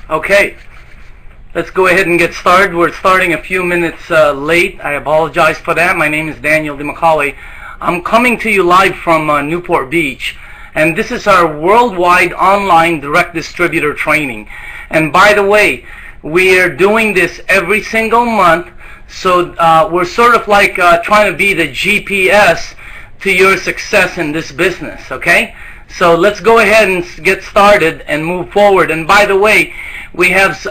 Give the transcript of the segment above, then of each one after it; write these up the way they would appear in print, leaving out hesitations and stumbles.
Okay, let's go ahead and get started. We're starting a few minutes late. I apologize for that. My name is Dimacale. I'm coming to you live from Newport Beach, and this is our worldwide online direct distributor training. And by the way, we are doing this every single month, so we're sort of like trying to be the GPS to your success in this business, okay? So let's go ahead and get started and move forward. And by the way, we have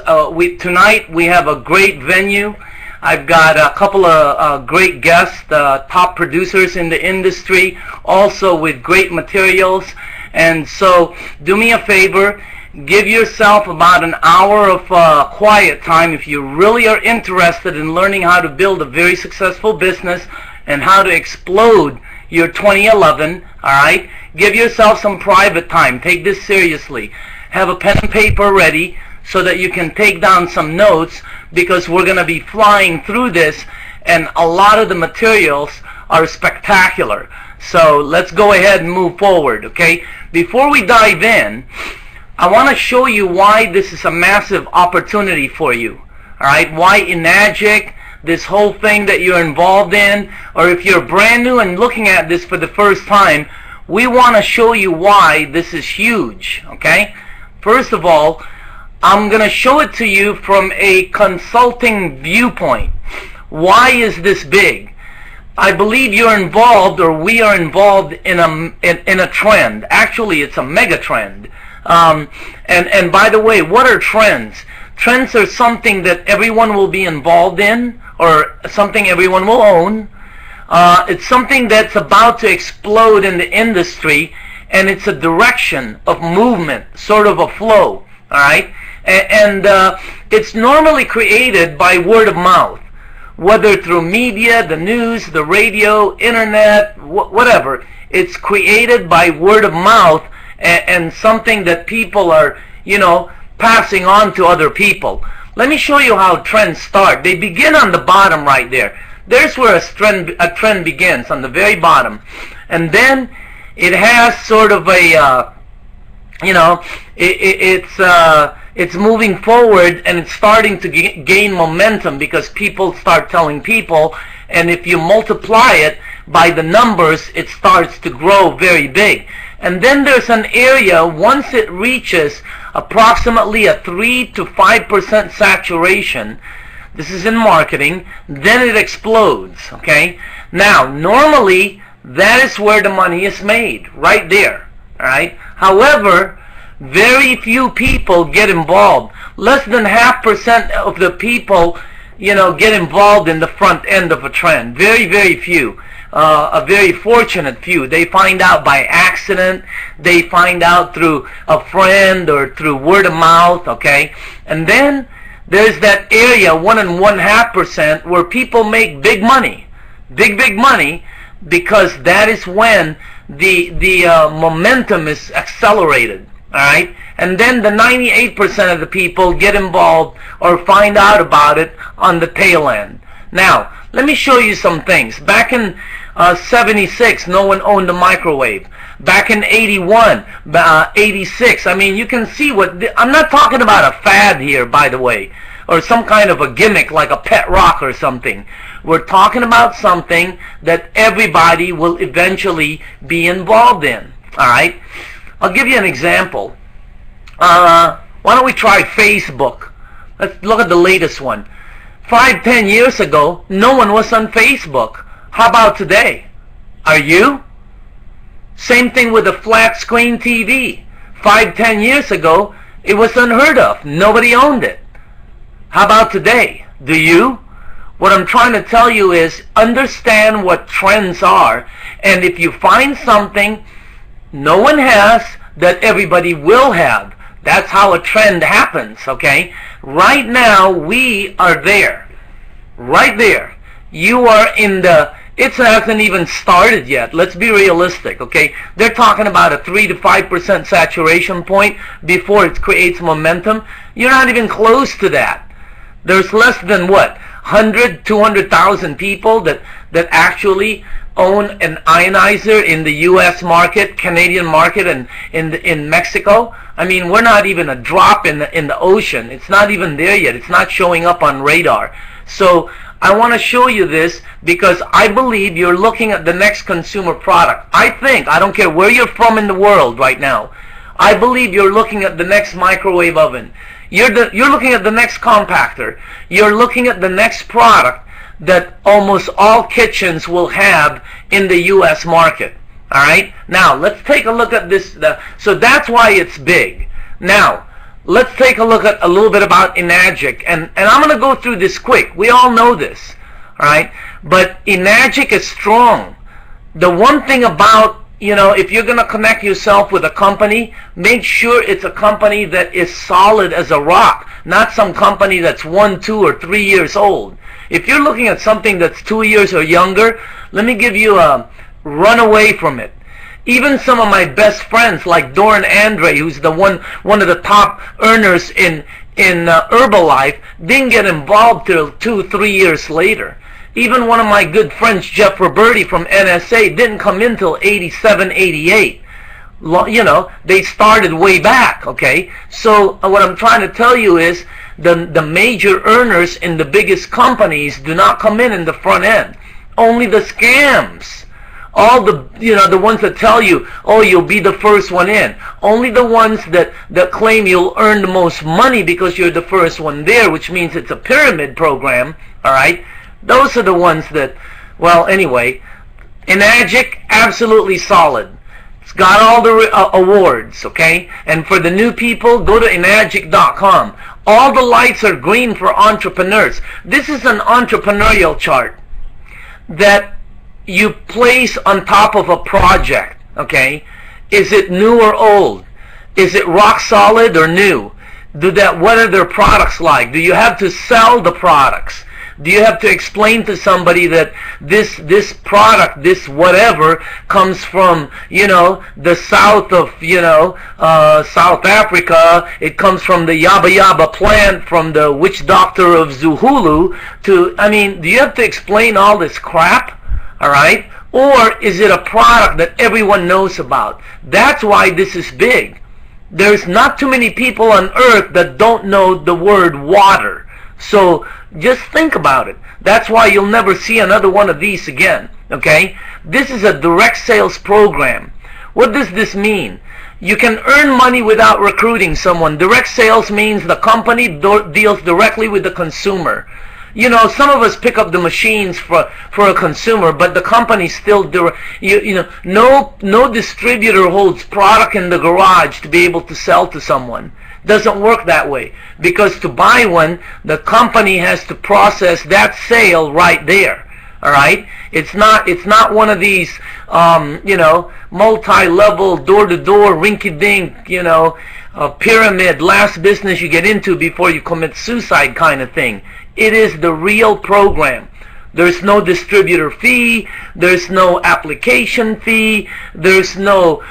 tonight we have a great venue. I've got a couple of great guests, top producers in the industry, also with great materials. And so do me a favor, give yourself about an hour of quiet time if you really are interested in learning how to build a very successful business and how to explode your 2011, all right? Give yourself some private time. Take this seriously. Have a pen and paper ready so that you can take down some notes, because we're going to be flying through this, and a lot of the materials are spectacular. So let's go ahead and move forward, okay? Before we dive in, I want to show you why this is a massive opportunity for you, all right? Why Enagic, this whole thing that you're involved in, or if you're brand new and looking at this for the first time, we want to show you why this is huge, okay? First of all, I'm going to show it to you from a consulting viewpoint. Why is this big? I believe you're involved, or we are involved in a trend. Actually, it's a mega trend. And by the way, what are trends? Trends are something that everyone will be involved in, or something everyone will own. It's something that's about to explode in the industry, and it's a direction of movement, sort of a flow, all right? And it's normally created by word of mouth, whether through media, the news, the radio, internet, whatever. It's created by word of mouth, and something that people are, you know, passing on to other people. Let me show you how trends start. They begin on the bottom right there. There's where a trend begins, on the very bottom. And then it has sort of a, it's moving forward, and it's starting to gain momentum because people start telling people, and if you multiply it by the numbers, it starts to grow very big. And then there's an area, once it reaches approximately a 3 to 5% saturation, this is in marketing, then it explodes, okay? Now, normally, that is where the money is made, right there, all right? However, very few people get involved. Less than 0.5% of the people, get involved in the front end of a trend. Very, very few. A very fortunate few. They find out by accident. They find out through a friend or through word of mouth, okay? And then there's that area, 1 and 1/2%, where people make big money. Big money, because that is when the momentum is accelerated. All right, and then the 98% of the people get involved or find out about it on the tail end. Now, let me show you some things. Back in 76, no one owned a microwave. Back in 81, 86, I mean, you can see I'm not talking about a fad here, by the way, or some kind of a gimmick like a pet rock or something. We're talking about something that everybody will eventually be involved in, all right? I'll give you an example. Why don't we try Facebook? Let's look at the latest one. 5-10 years ago, no one was on Facebook. How about today? Are you? Same thing with a flat screen TV. 5-10 years ago, it was unheard of. Nobody owned it. How about today? Do you? What I'm trying to tell you is, understand what trends are, and if you find something no one has, that everybody will have. That's how a trend happens, okay? Right now, we are there. Right there. You are in the, it hasn't even started yet. Let's be realistic, okay? They're talking about a 3 to 5% saturation point before it creates momentum. You're not even close to that. There's less than, 100, 200,000 people that actually own an ionizer in the U.S. market, Canadian market, and in Mexico. I mean, we're not even a drop in the ocean. It's not even there yet. It's not showing up on radar. So I want to show you this because I believe you're looking at the next consumer product. I don't care where you're from in the world right now, I believe you're looking at the next microwave oven. You're looking at the next compactor. You're looking at the next product that almost all kitchens will have in the U.S. market. All right? Now, let's take a look at this. So that's why it's big. Now, let's take a look at a little bit about Enagic. And I'm going to go through this quick. We all know this. All right? But Enagic is strong. The one thing about, if you're going to connect yourself with a company, make sure it's a company that is solid as a rock, not some company that's 1, 2, or 3 years old. If you're looking at something that's 2 years or younger, let me give you a run away from it. Even some of my best friends, like Doran Andre, who's the one of the top earners in Herbalife, didn't get involved till 2, 3 years later. Even one of my good friends, Jeff Roberti from NSA, didn't come in till 87, 88. They started way back, okay? So what I'm trying to tell you is the major earners in the biggest companies do not come in the front end. Only the scams. All the ones that tell you, oh, you'll be the first one in. Only the ones that claim you'll earn the most money because you're the first one there, which means it's a pyramid program, all right? Those are the ones that, well, anyway, Enagic, absolutely solid. It's got all the awards, okay? And for the new people, go to Enagic.com. All the lights are green for entrepreneurs. This is an entrepreneurial chart that you place on top of a project, okay? Is it new or old? Is it rock solid or new? What are their products like? Do you have to sell the products? Do you have to explain to somebody that this product, this whatever, comes from, the south of, South Africa, it comes from the Yaba Yaba plant, from the witch doctor of Zuhulu, do you have to explain all this crap? All right? Or is it a product that everyone knows about? That's why this is big. There's not too many people on earth that don't know the word water. So just think about it. That's why you'll never see another one of these again. Okay? This is a direct sales program. What does this mean? You can earn money without recruiting someone. Direct sales means the company deals directly with the consumer. Some of us pick up the machines for a consumer, but the company still no distributor holds product in the garage to be able to sell to someone. Doesn't work that way, because to buy one, the company has to process that sale right there. All right? It's not one of these multi-level, door-to-door, rinky-dink, pyramid, last business you get into before you commit suicide kind of thing. It is the real program. There's no distributor fee. There's no application fee. There's no,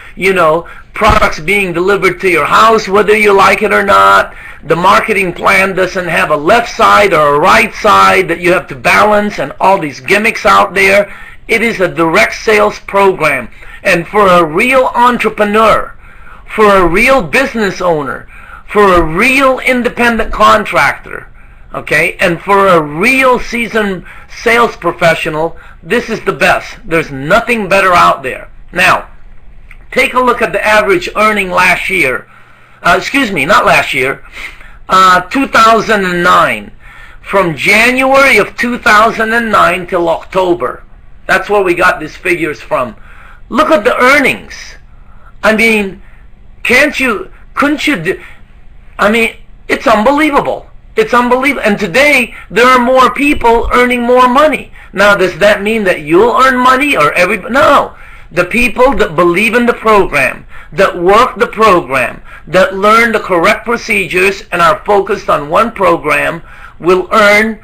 products being delivered to your house, whether you like it or not. The marketing plan doesn't have a left side or a right side that you have to balance and all these gimmicks out there. It is a direct sales program. And for a real entrepreneur, for a real business owner, for a real independent contractor, okay, and for a real seasoned sales professional, this is the best. There's nothing better out there. Now, take a look at the average earning last year. Not last year. 2009. From January of 2009 till October. That's where we got these figures from. Look at the earnings. It's unbelievable. It's unbelievable. And today, there are more people earning more money. Now, does that mean that you'll earn money or everybody? No. The people that believe in the program, that work the program, that learn the correct procedures and are focused on one program will earn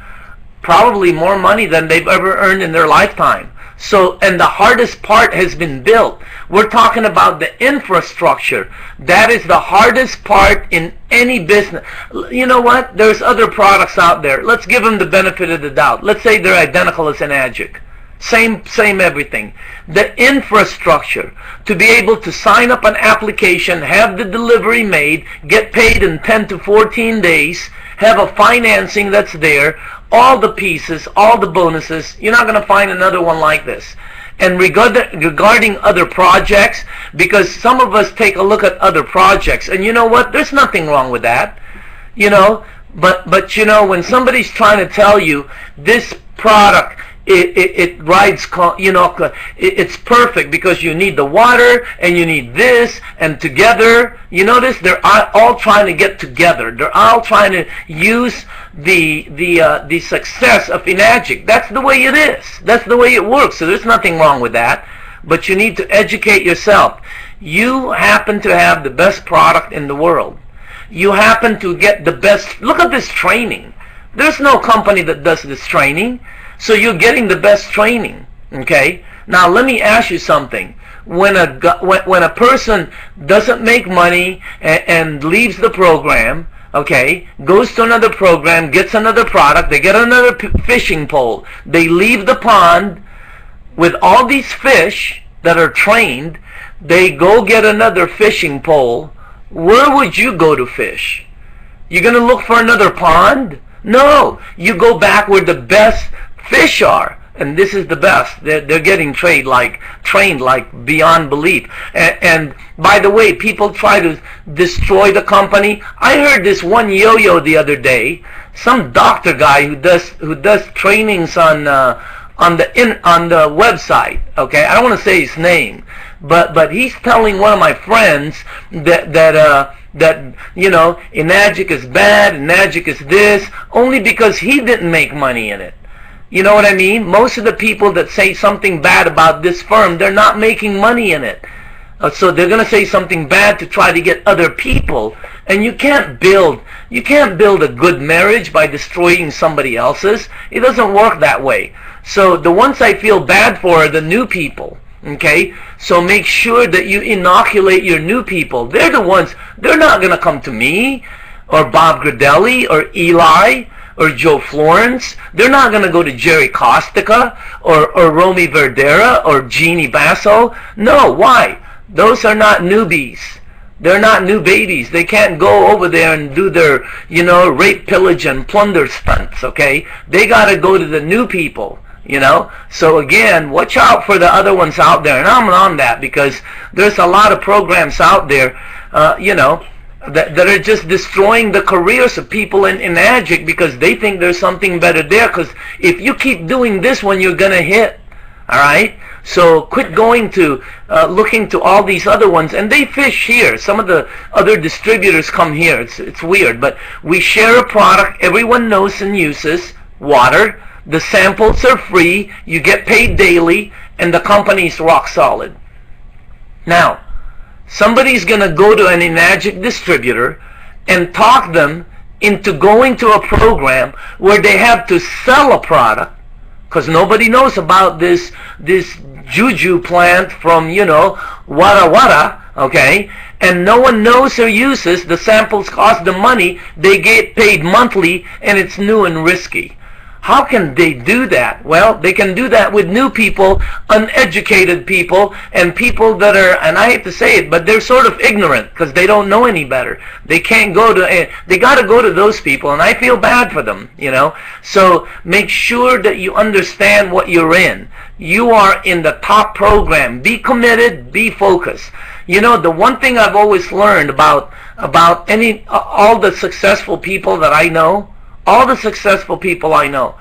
probably more money than they've ever earned in their lifetime. So, and the hardest part has been built. We're talking about the infrastructure. That is the hardest part in any business. You know what? There's other products out there. Let's give them the benefit of the doubt. Let's say they're identical as Enagic. Same everything. The infrastructure to be able to sign up an application, have the delivery made, get paid in 10 to 14 days, have a financing that's there, all the pieces, all the bonuses. You're not going to find another one like this. And regarding other projects, because some of us take a look at other projects, and you know what? There's nothing wrong with that. You know, but you know, when somebody's trying to tell you this product, it rides, you know, it's perfect because you need the water and you need this, and together, you notice they're all trying to get together. They're all trying to use the success of Enagic. That's the way it is. That's the way it works. So there's nothing wrong with that. But you need to educate yourself. You happen to have the best product in the world. You happen to get the best. Look at this training. There's no company that does this training. So you're getting the best training, okay? Now let me ask you something. When a person doesn't make money and leaves the program, okay, goes to another program, gets another product, they get another fishing pole, they leave the pond with all these fish that are trained, they go get another fishing pole. Where would you go to fish? You're going to look for another pond? No, you go back where the best fish are, and this is the best. They're getting trained like beyond belief. And by the way, people try to destroy the company. I heard this one yo-yo the other day, some doctor guy who does trainings on the website. Okay, I don't want to say his name, but he's telling one of my friends that you know, Enagic is bad, Enagic is this, only because he didn't make money in it. You know what I mean? Most of the people that say something bad about this firm, they're not making money in it. So they're going to say something bad to try to get other people. And you can't build a good marriage by destroying somebody else's. It doesn't work that way. So the ones I feel bad for are the new people. Okay? So make sure that you inoculate your new people. They're the ones, they're not going to come to me or Bob Gradelli or Eli or Joe Florence. They're not going to go to Jerry Costica or Romy Verdera or Jeannie Basso. No, why? Those are not newbies. They're not new babies. They can't go over there and do their, you know, rape, pillage, and plunder stunts, okay? They got to go to the new people, you know? So again, watch out for the other ones out there. And I'm on that because there's a lot of programs out there, you know, that are just destroying the careers of people in Enagic because they think there's something better there. Because if you keep doing this one, you're going to hit. All right? So quit going to, looking to all these other ones. And they fish here. Some of the other distributors come here. It's weird. But we share a product everyone knows and uses, water. The samples are free. You get paid daily. And the company's rock solid. Now, somebody's going to go to an Enagic distributor and talk them into going to a program where they have to sell a product because nobody knows about this juju plant from, you know, Wara Wara, okay? And no one knows or uses. The samples cost them money. They get paid monthly, and it's new and risky. How can they do that? Well, they can do that with new people, uneducated people, and people that are, and I hate to say it, but they're sort of ignorant because they don't know any better. They can't go to, they got to go to those people, and I feel bad for them, you know. So make sure that you understand what you're in. You are in the top program. Be committed, be focused. You know, the one thing I've always learned about all the successful people that I know, all the successful people I know,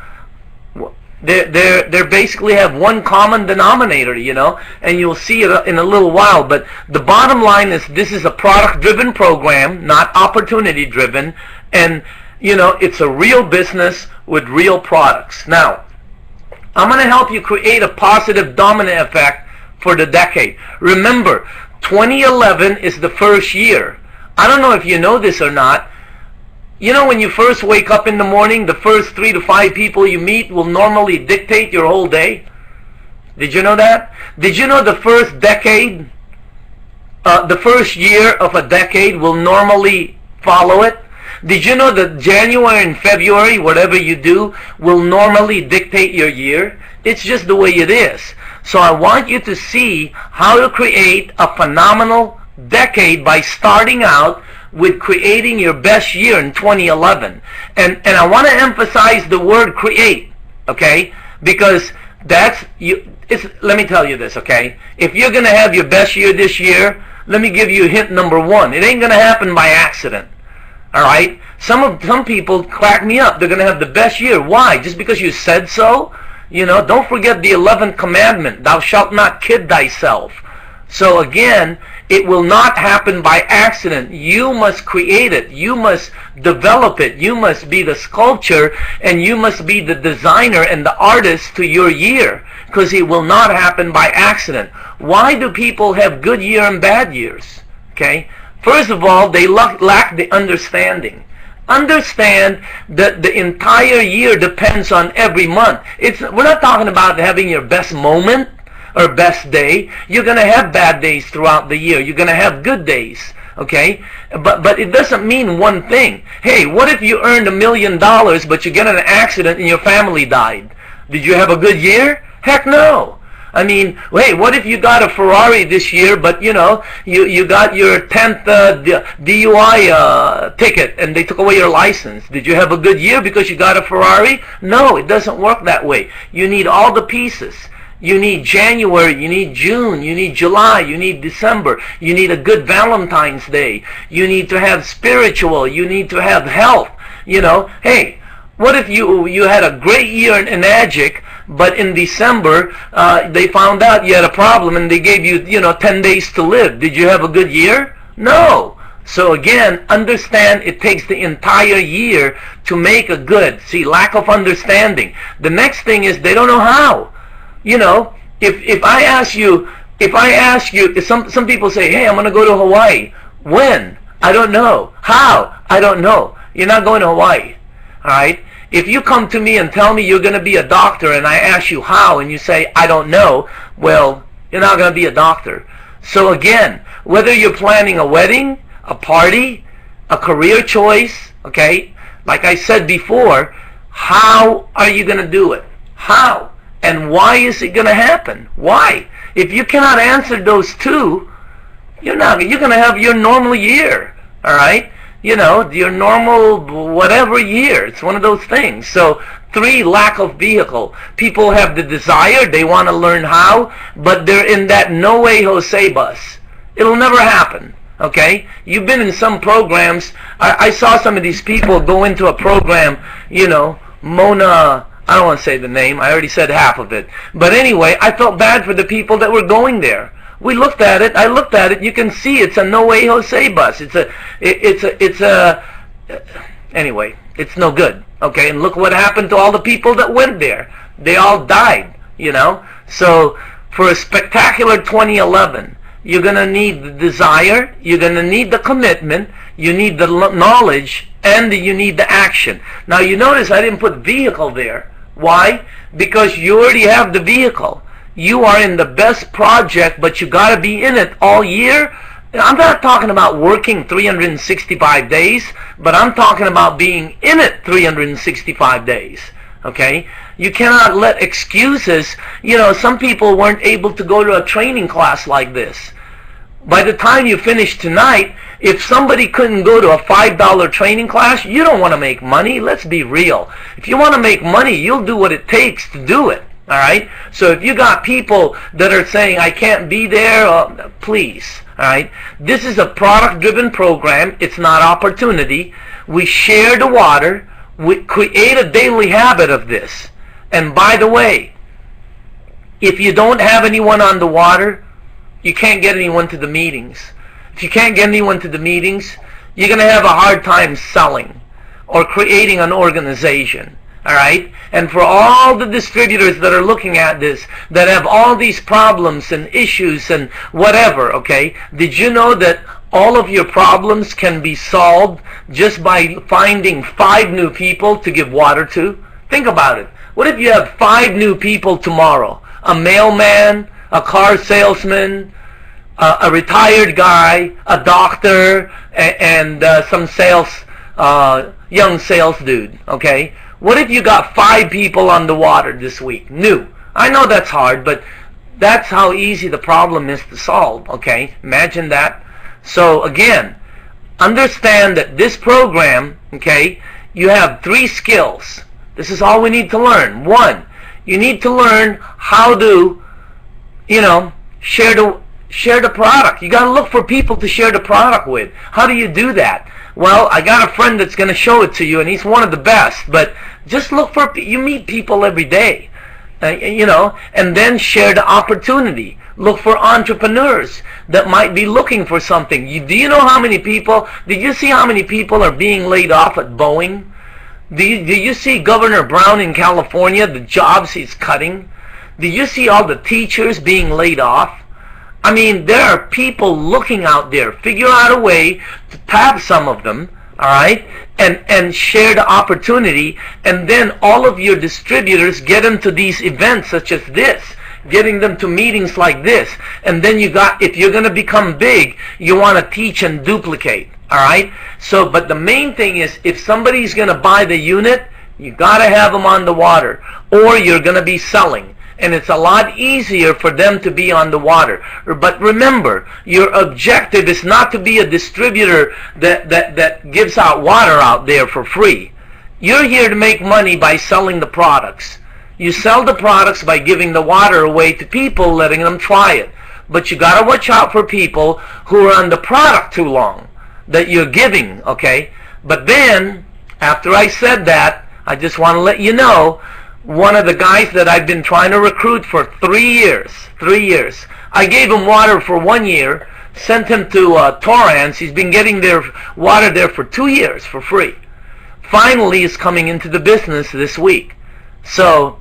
they basically have one common denominator, you know, and you'll see it in a little while. But the bottom line is this is a product-driven program, not opportunity-driven, and, you know, it's a real business with real products. Now, I'm going to help you create a positive dominant effect for the decade. Remember, 2011 is the first year. I don't know if you know this or not. You know, when you first wake up in the morning, the first 3 to 5 people you meet will normally dictate your whole day. Did you know that? Did you know the first year of a decade will normally follow it? Did you know that January and February, whatever you do, will normally dictate your year? It's just the way it is. So I want you to see how to create a phenomenal decade by starting out with creating your best year in 2011. And I want to emphasize the word create, okay? Because that's you. Let me tell you this, okay? If you're going to have your best year this year, let me give you hint number one. It ain't going to happen by accident. All right? Some people crack me up. They're going to have the best year. Why? Just because you said so? You know, don't forget the 11th commandment. Thou shalt not kid thyself. So again, it will not happen by accident. You must create it. You must develop it. You must be the sculptor, and you must be the designer and the artist to your year, because it will not happen by accident. Why do people have good year and bad years? Okay? First of all, they lack the understanding. Understand that the entire year depends on every month. We're not talking about having your best moment or best day. You're going to have bad days throughout the year. You're going to have good days, okay? But it doesn't mean one thing. Hey, what if you earned $1 million but you get in an accident and your family died? Did you have a good year? Heck no. I mean, hey, what if you got a Ferrari this year, but you know, you got your 10th DUI ticket and they took away your license? Did you have a good year because you got a Ferrari? No, it doesn't work that way. You need all the pieces. You need January, you need June, you need July, you need December, you need a good Valentine's Day, you need to have spiritual, you need to have health. You know, hey, what if you had a great year in Enagic, but in December they found out you had a problem and they gave you, 10 days to live? Did you have a good year? No. So again, understand it takes the entire year to make a good. See, lack of understanding. The next thing is they don't know how. You know, if I ask you, some people say, hey, I'm going to go to Hawaii. When? I don't know. How? I don't know. You're not going to Hawaii. All right? If you come to me and tell me you're going to be a doctor and I ask you how and you say, I don't know, well, you're not going to be a doctor. So again, whether you're planning a wedding, a party, a career choice, okay, like I said before, how are you going to do it? How? And why is it going to happen? Why? If you cannot answer those two, you're going to have your normal year, all right? You know, your normal whatever year. It's one of those things. So 3, lack of vehicle. People have the desire, they want to learn how, but they're in that no way Jose bus. It'll never happen. Okay? You've been in some programs. I saw some of these people go into a program, Mona, I don't want to say the name. I already said half of it. But anyway, I felt bad for the people that were going there. We looked at it. I looked at it. You can see it's a no way Jose bus. Anyway, it's no good. Okay, and look what happened to all the people that went there. They all died, So for a spectacular 2011, you're going to need the desire, you're going to need the commitment, you need the knowledge, and you need the action. Now you notice I didn't put vehicle there. Why? Because you already have the vehicle. You are in the best project, but you got to be in it all year. I'm not talking about working 365 days, but I'm talking about being in it 365 days. Okay? You cannot let excuses. Some people weren't able to go to a training class like this. By the time you finish tonight, if somebody couldn't go to a $5 training class, you don't want to make money. Let's be real. If you want to make money, you'll do what it takes to do it. All right? So if you got people that are saying, I can't be there, please. All right? This is a product-driven program. It's not opportunity. We share the water. We create a daily habit of this. And by the way, if you don't have anyone on the water, you can't get anyone to the meetings. If you can't get anyone to the meetings, you're going to have a hard time selling or creating an organization. All right? And for all the distributors that are looking at this, that have all these problems and issues and whatever, okay, did you know that all of your problems can be solved just by finding 5 new people to give water to? Think about it. What if you have 5 new people tomorrow? A mailman, a car salesman, a retired guy, a doctor, and some sales young sales dude, okay? What if you got 5 people on the water this week, new? I know that's hard, but that's how easy the problem is to solve, okay? Imagine that. So again, understand that this program, okay, you have 3 skills. This is all we need to learn. 1, you need to learn how to, share the product. You got to look for people to share the product with. How do you do that? Well, I got a friend that's going to show it to you, and he's one of the best. But just look for, you meet people every day, and then share the opportunity. Look for entrepreneurs that might be looking for something. Do you know how many people, did you see how many people are being laid off at Boeing? Do you see Governor Brown in California, the jobs he's cutting? Do you see all the teachers being laid off? I mean, there are people looking out there. Figure out a way to tap some of them, all right, and share the opportunity, and then all of your distributors get them to these events such as this, getting them to meetings like this, and then if you're going to become big, you want to teach and duplicate, all right? So, but the main thing is, if somebody's going to buy the unit, you got to have them on the water, or you're going to be selling. And it's a lot easier for them to be on the water. But remember, your objective is not to be a distributor that gives out water out there for free. You're here to make money by selling the products. You sell the products by giving the water away to people, letting them try it. But you got to watch out for people who are on the product too long that you're giving, okay? But then, after I said that, I just want to let you know, one of the guys that I've been trying to recruit for 3 years, I gave him water for 1 year, sent him to Torrance. He's been getting their water there for 2 years for free. Finally, he's coming into the business this week. So,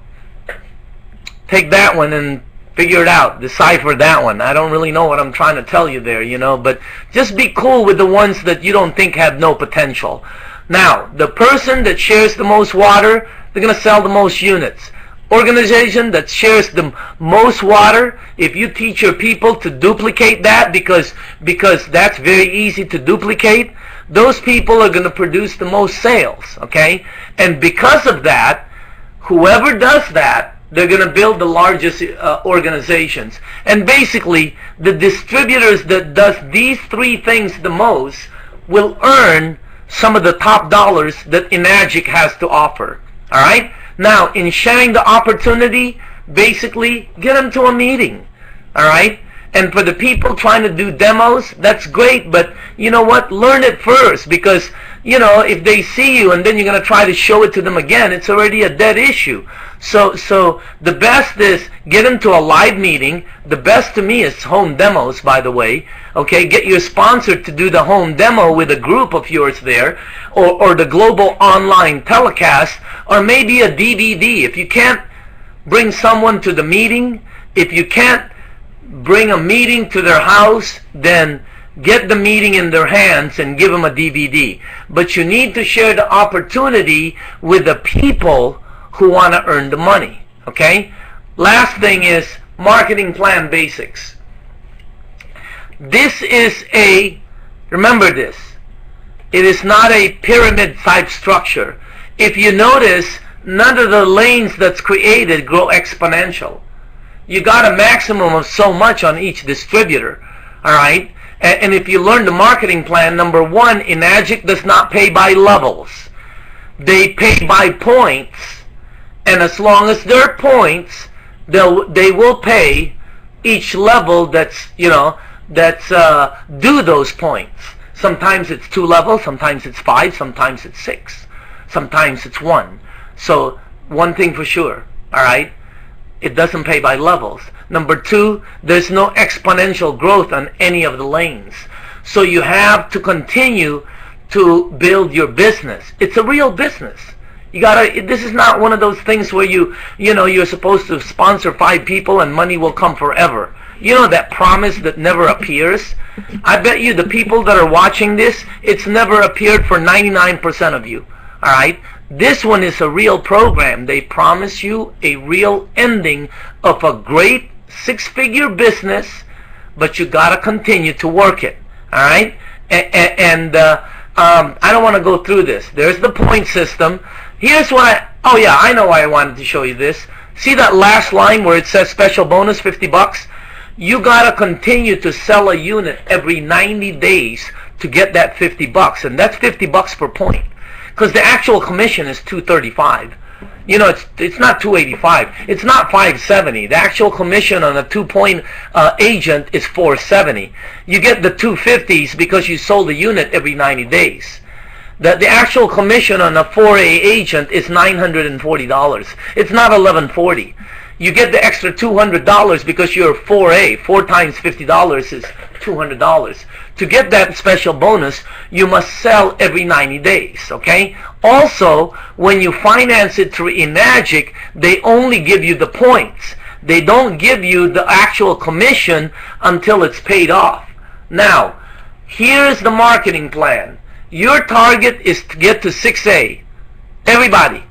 take that one and figure it out. Decipher that one. I don't really know what I'm trying to tell you there, but just be cool with the ones that you don't think have no potential. Now, the person that shares the most water, they're going to sell the most units. Organization that shares the most water, if you teach your people to duplicate that, because that's very easy to duplicate, those people are going to produce the most sales, okay? And because of that, whoever does that, they're going to build the largest organizations. And basically, the distributors that does these 3 things the most will earn some of the top dollars that Enagic has to offer. All right? Now, in sharing the opportunity, basically, get them to a meeting. All right? And for the people trying to do demos, that's great, but you know what? Learn it first, because, if they see you and then you're going to try to show it to them again, it's already a dead issue. So the best is get them to a live meeting. The best to me is home demos, by the way. Okay, get your sponsor to do the home demo with a group of yours there, or the global online telecast, or maybe a DVD. If you can't bring someone to the meeting, if you can't bring a meeting to their house, then get the meeting in their hands and give them a DVD. But you need to share the opportunity with the people who want to earn the money. Okay? Last thing is marketing plan basics. This is remember this, it is not a pyramid type structure. If you notice, none of the lanes that's created grow exponential. You got a maximum of so much on each distributor. Alright? And if you learn the marketing plan, number 1, Enagic does not pay by levels. They pay by points. And as long as there are points, they will pay each level that's due those points. Sometimes it's 2 levels, sometimes it's 5, sometimes it's 6, sometimes it's 1. So one thing for sure, all right, it doesn't pay by levels. Number 2, there's no exponential growth on any of the lanes. So you have to continue to build your business. It's a real business. You gotta. This is not one of those things where you're supposed to sponsor 5 people and money will come forever. You know that promise that never appears? I bet you the people that are watching this, it's never appeared for 99% of you. Alright? This one is a real program. They promise you a real ending of a great 6-figure business, but you gotta continue to work it. Alright? And I don't want to go through this. There's the point system. Here's what oh yeah, I know why I wanted to show you this. See that last line where it says special bonus, $50? You gotta continue to sell a unit every 90 days to get that $50, and that's $50 per point. Because the actual commission is $235. You know, it's not $285. It's not $570. The actual commission on a 2-point agent is $470. You get the $250s because you sold a unit every 90 days. The actual commission on a 4A agent is $940. It's not $1140. You get the extra $200 because you're 4A. 4 times $50 is $200. To get that special bonus, you must sell every 90 days, okay? Also, when you finance it through Enagic, they only give you the points. They don't give you the actual commission until it's paid off. Now, here's the marketing plan. Your target is to get to 6A. Everybody.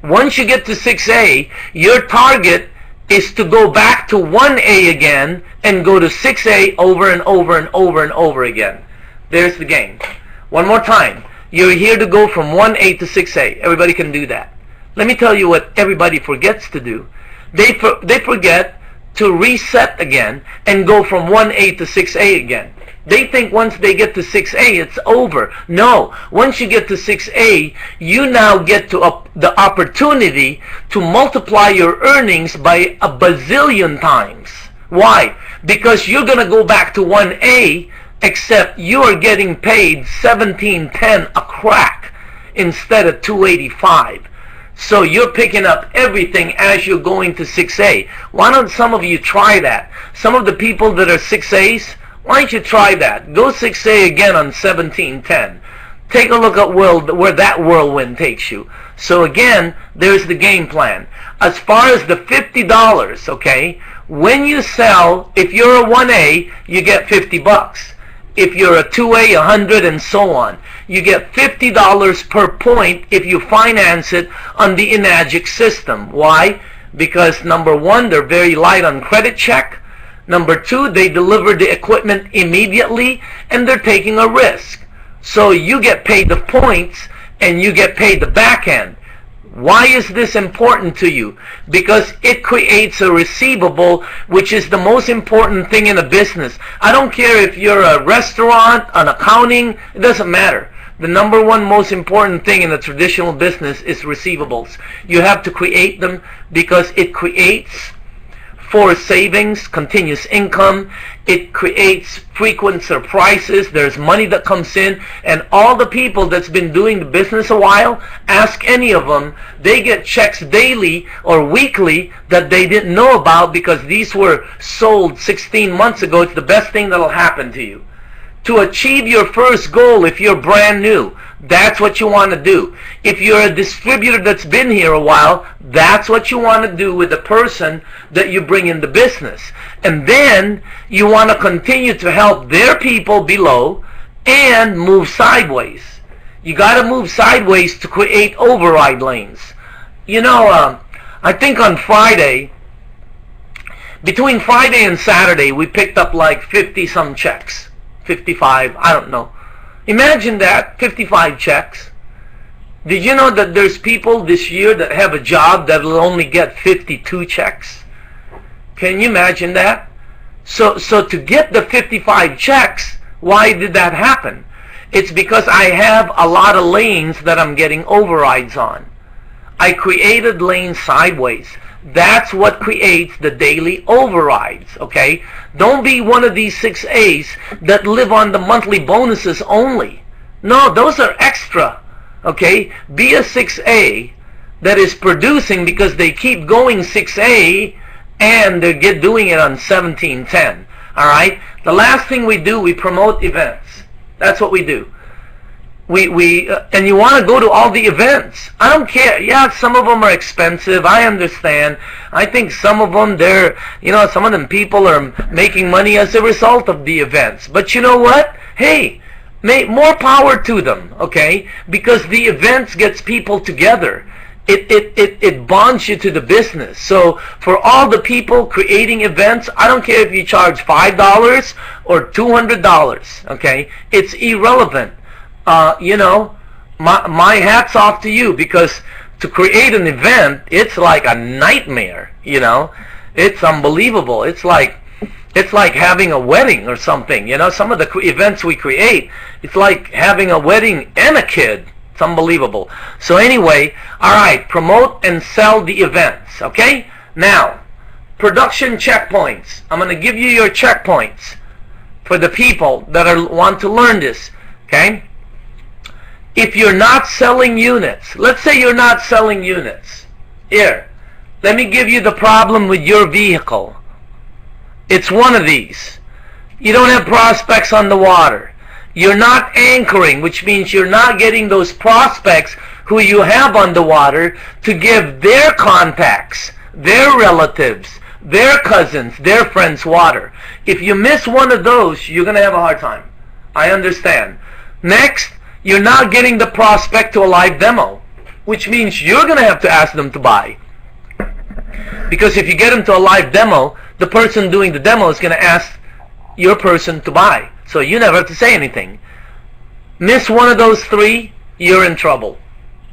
Once you get to 6A, your target is to go back to 1A again and go to 6A over and over and over and over again. There's the game. One more time. You're here to go from 1A to 6A. Everybody can do that. Let me tell you what everybody forgets to do. They forget to reset again and go from 1A to 6A again. They think once they get to 6A, it's over. No. Once you get to 6A, you now get to the opportunity to multiply your earnings by a bazillion times. Why? Because you're going to go back to 1A, except you are getting paid $17.10 a crack instead of $285. So you're picking up everything as you're going to 6A. Why don't some of you try that? Some of the people that are 6As, why don't you try that? Go 6A again on $17.10. Take a look at where that whirlwind takes you. So again, there's the game plan. As far as the $50, okay, when you sell, if you're a 1A, you get $50. If you're a 2A, 100, and so on. You get $50 per point if you finance it on the Enagic system. Why? Because number one, they're very light on credit check. Number two, they deliver the equipment immediately, and they're taking a risk. So you get paid the points, and you get paid the back end. Why is this important to you? Because it creates a receivable, which is the most important thing in a business. I don't care if you're a restaurant, an accounting, it doesn't matter. The number one most important thing in a traditional business is receivables. You have to create them because it creates for savings, continuous income. It creates frequent surprises. There's money that comes in, and all the people that's been doing the business a while, ask any of them, they get checks daily or weekly that they didn't know about because these were sold 16 months ago. It's the best thing that'll happen to you. To achieve your first goal, if you're brand new, that's what you want to do. If you're a distributor that's been here a while, that's what you want to do with the person that you bring in the business. And then you want to continue to help their people below and move sideways. You got to move sideways to create override lanes. You know, I think on Friday, between Friday and Saturday, we picked up like 50 some checks. 55, I don't know. Imagine that, 55 checks. Did you know that there's people this year that have a job that will only get 52 checks? Can you imagine that? So to get the 55 checks, why did that happen? It's because I have a lot of lanes that I'm getting overrides on. I created lanes sideways. That's what creates the daily overrides, okay? Don't be one of these 6As that live on the monthly bonuses only. No, those are extra, okay? Be a 6A that is producing because they keep going 6A and they're doing it on 1710, all right? The last thing we do, we promote events. That's what we do. And you want to go to all the events. I don't care. Yeah, some of them are expensive. I understand. I think some of them, some of them people are making money as a result of the events. But you know what? Hey, more power to them, okay? Because the events gets people together. It bonds you to the business. So for all the people creating events, I don't care if you charge $5 or $200, okay? It's irrelevant. you know, my hat's off to you, because to create an event, it's like a nightmare, you know. It's unbelievable. It's like having a wedding or something, you know. Some of the events we create, it's like having a wedding and a kid. It's unbelievable. So anyway, all right, promote and sell the events, okay? Now, production checkpoints. I'm going to give you your checkpoints for the people that want to learn this, okay? If you're not selling units, let's say you're not selling units. Here, let me give you the problem with your vehicle. It's one of these. You don't have prospects on the water. You're not anchoring, which means you're not getting those prospects who you have on the water to give their contacts, their relatives, their cousins, their friends water. If you miss one of those, you're going to have a hard time. I understand. Next, you're not getting the prospect to a live demo, which means you're going to have to ask them to buy. Because if you get them to a live demo, the person doing the demo is going to ask your person to buy. So you never have to say anything. Miss one of those three, you're in trouble.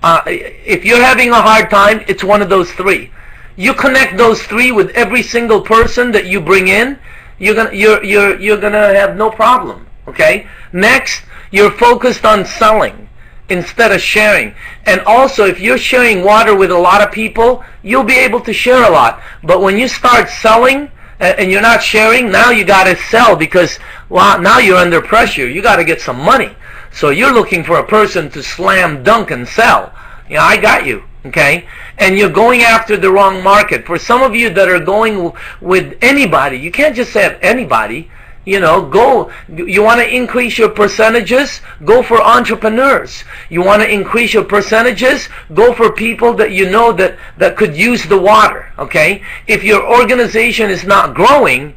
If you're having a hard time, it's one of those three. You connect those three with every single person that you bring in, you're gonna have no problem. Okay? Next, you're focused on selling instead of sharing. And also, if you're sharing water with a lot of people, you'll be able to share a lot. But when you start selling and you're not sharing, now you got to sell, because now you're under pressure. You got to get some money. So you're looking for a person to slam dunk and sell. You know, I got you. Okay? And you're going after the wrong market. For some of you that are going with anybody, you can't just say anybody. You know, you want to increase your percentages, go for entrepreneurs. You want to increase your percentages, go for people that you know that could use the water, okay? If your organization is not growing,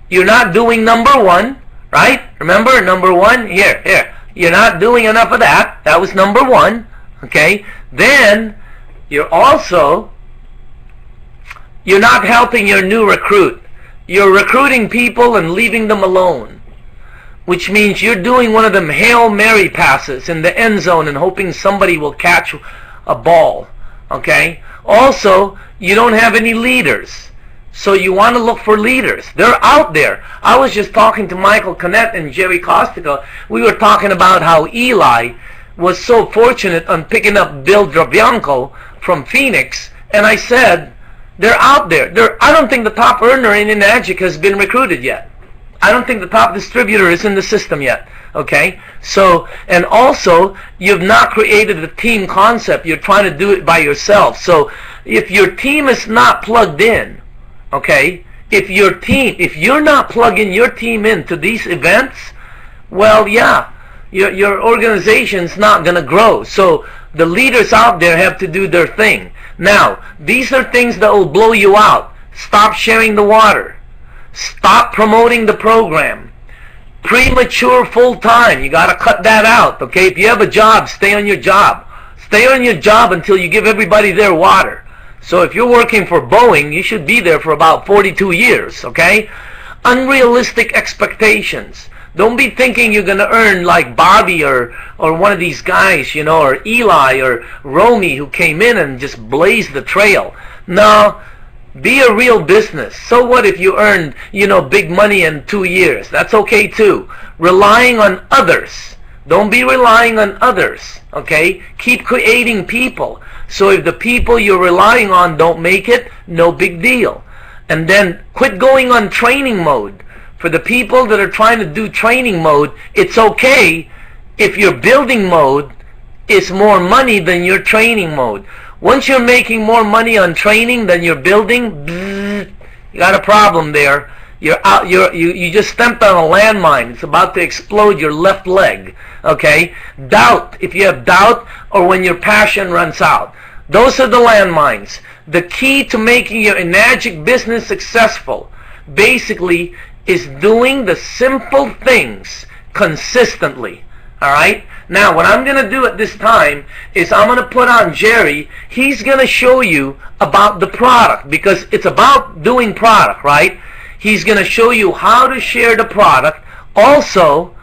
you're not doing number one, right? Remember, number one, here. You're not doing enough of that. That was number one, okay? Then, you're not helping your new recruit. You're recruiting people and leaving them alone, which means you're doing one of them Hail Mary passes in the end zone and hoping somebody will catch a ball, okay? Also, you don't have any leaders, so you want to look for leaders. They're out there. I was just talking to Michael Canet and Jerry Costico. We were talking about how Eli was so fortunate on picking up Bill Drabianco from Phoenix, and I said, they're out there. I don't think the top earner in Enagic has been recruited yet. I don't think the top distributor is in the system yet. Okay? So, and also, you've not created a team concept. You're trying to do it by yourself. So, if your team is not plugged in, okay, if you're not plugging your team into these events, well, yeah, your organization's not going to grow. So, the leaders out there have to do their thing. Now, these are things that will blow you out. Stop sharing the water. Stop promoting the program. Premature full-time. You got to cut that out. Okay? If you have a job, stay on your job. Stay on your job until you give everybody their water. So if you're working for Boeing, you should be there for about 42 years. Okay? Unrealistic expectations. Don't be thinking you're going to earn like Bobby or one of these guys, you know, or Eli or Romy, who came in and just blazed the trail. No, be a real business. So what if you earned, you know, big money in 2 years? That's okay too. Relying on others. Don't be relying on others, okay? Keep creating people. So if the people you're relying on don't make it, no big deal. And then quit going on training mode. For the people that are trying to do training mode, it's okay if your building mode is more money than your training mode. Once you're making more money on training than you're building, you got a problem there. You just stepped on a landmine. It's about to explode your left leg. Okay? Doubt, if you have doubt, or when your passion runs out. Those are the landmines. The key to making your Enagic business successful, basically, is doing the simple things consistently. Alright? Now, what I'm going to do at this time is I'm going to put on Jerry. He's going to show you about the product, because it's about doing product, right? He's going to show you how to share the product. Also,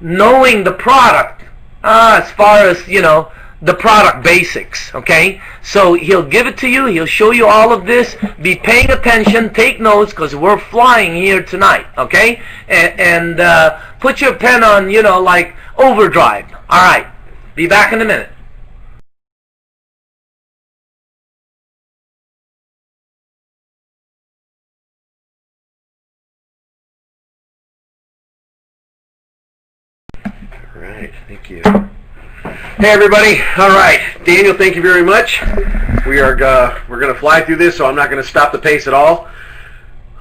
knowing the product as far as, the product basics, okay? So he'll give it to you, he'll show you all of this, be paying attention, take notes, because we're flying here tonight, okay? And put your pen on, like overdrive. All right, be back in a minute. All right, thank you. Hey everybody! All right, Daniel, thank you very much. We're going to fly through this, so I'm not going to stop the pace at all.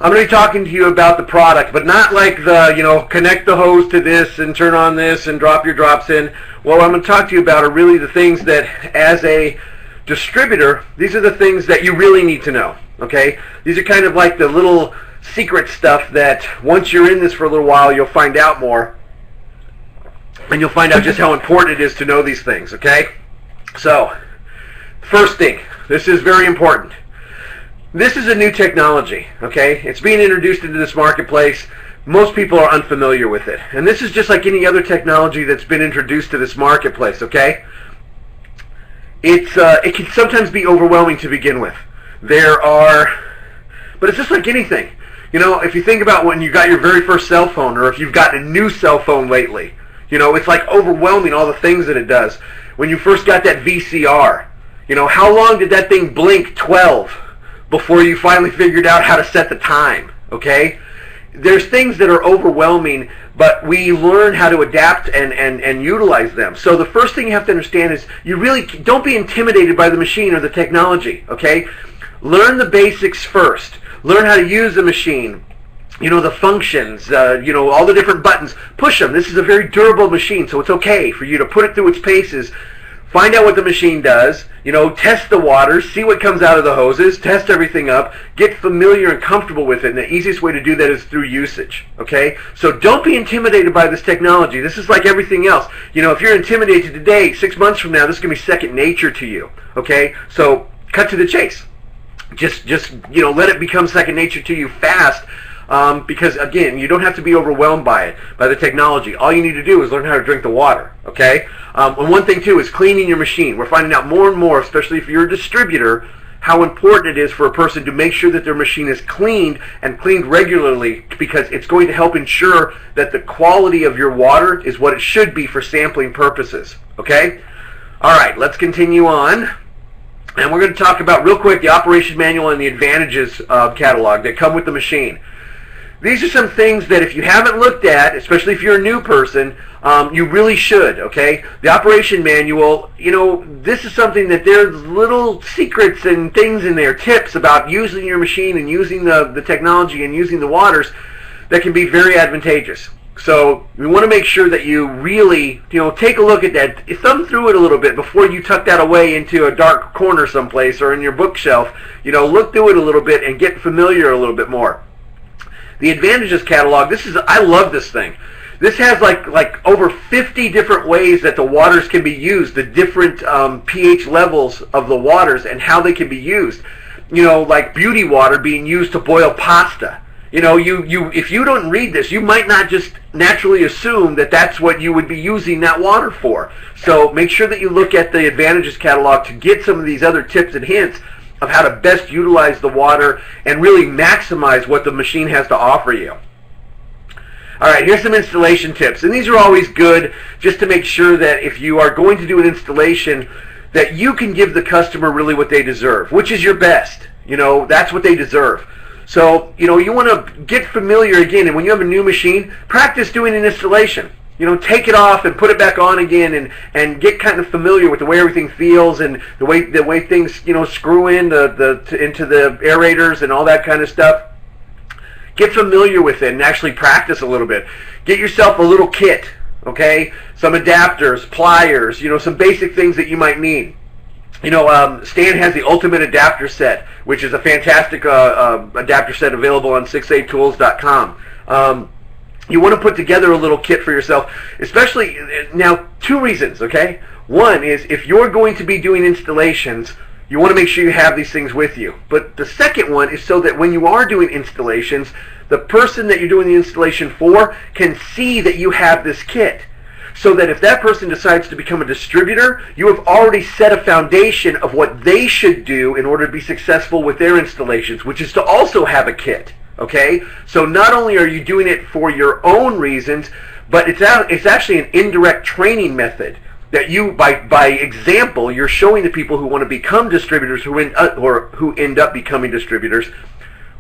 I'm going to be talking to you about the product, but not like the, connect the hose to this and turn on this and drop your drops in. What I'm going to talk to you about are really the things that, as a distributor, these are the things that you really need to know, okay? These are kind of like the little secret stuff that once you're in this for a little while, you'll find out more. And you'll find out just how important it is to know these things, okay? So, first thing, this is very important. This is a new technology, okay? It's being introduced into this marketplace. Most people are unfamiliar with it. And this is just like any other technology that's been introduced to this marketplace, okay? It can sometimes be overwhelming to begin with. But it's just like anything. If you think about when you got your very first cell phone, or if you've gotten a new cell phone lately, it's like overwhelming, all the things that it does. When you first got that VCR, how long did that thing blink? 12 before you finally figured out how to set the time, okay? There's things that are overwhelming, but we learn how to adapt and utilize them. So the first thing you have to understand is you really don't be intimidated by the machine or the technology, okay? Learn the basics first. Learn how to use the machine. The functions, all the different buttons, push them. This is a very durable machine, so it's okay for you to put it through its paces, find out what the machine does, test the water, see what comes out of the hoses, test everything up, get familiar and comfortable with it, and the easiest way to do that is through usage, okay? So don't be intimidated by this technology. This is like everything else. If you're intimidated today, 6 months from now, this is going to be second nature to you, okay? So cut to the chase. Just let it become second nature to you fast. Because again, you don't have to be overwhelmed by the technology. All you need to do is learn how to drink the water, okay? And one thing too is cleaning your machine. We're finding out more and more, especially if you're a distributor, how important it is for a person to make sure that their machine is cleaned and cleaned regularly, because it's going to help ensure that the quality of your water is what it should be for sampling purposes, okay? All right, let's continue on. And we're going to talk about real quick the operation manual and the advantages catalog that come with the machine. These are some things that if you haven't looked at, especially if you're a new person, you really should, okay? The operation manual, this is something that there's little secrets and things in there, tips about using your machine and using the technology and using the waters that can be very advantageous. So we want to make sure that you really, take a look at that, thumb through it a little bit before you tuck that away into a dark corner someplace or in your bookshelf. Look through it a little bit and get familiar a little bit more. The advantages catalog, I love this thing. This has like over 50 different ways that the waters can be used, the different pH levels of the waters and how they can be used. Like beauty water being used to boil pasta. If you don't read this, you might not just naturally assume that that's what you would be using that water for. So make sure that you look at the advantages catalog to get some of these other tips and hints of how to best utilize the water and really maximize what the machine has to offer you. All right, here's some installation tips. And these are always good just to make sure that if you are going to do an installation, that you can give the customer really what they deserve, which is your best. That's what they deserve. So, you want to get familiar again, and when you have a new machine, practice doing an installation. Take it off and put it back on again, and get kind of familiar with the way everything feels and the way things screw in into the aerators and all that kind of stuff. Get familiar with it and actually practice a little bit. Get yourself a little kit, okay? Some adapters, pliers, some basic things that you might need. Stan has the ultimate adapter set, which is a fantastic adapter set available on 6atools.com. You want to put together a little kit for yourself, especially now. 2 reasons, okay? One is if you're going to be doing installations, you want to make sure you have these things with you. But the second one is so that when you are doing installations, the person that you're doing the installation for can see that you have this kit. so that if that person decides to become a distributor, you have already set a foundation of what they should do in order to be successful with their installations, which is to also have a kit. Okay? So not only are you doing it for your own reasons, but it's actually an indirect training method that you, by example, you're showing the people who want to become distributors, who end up becoming distributors,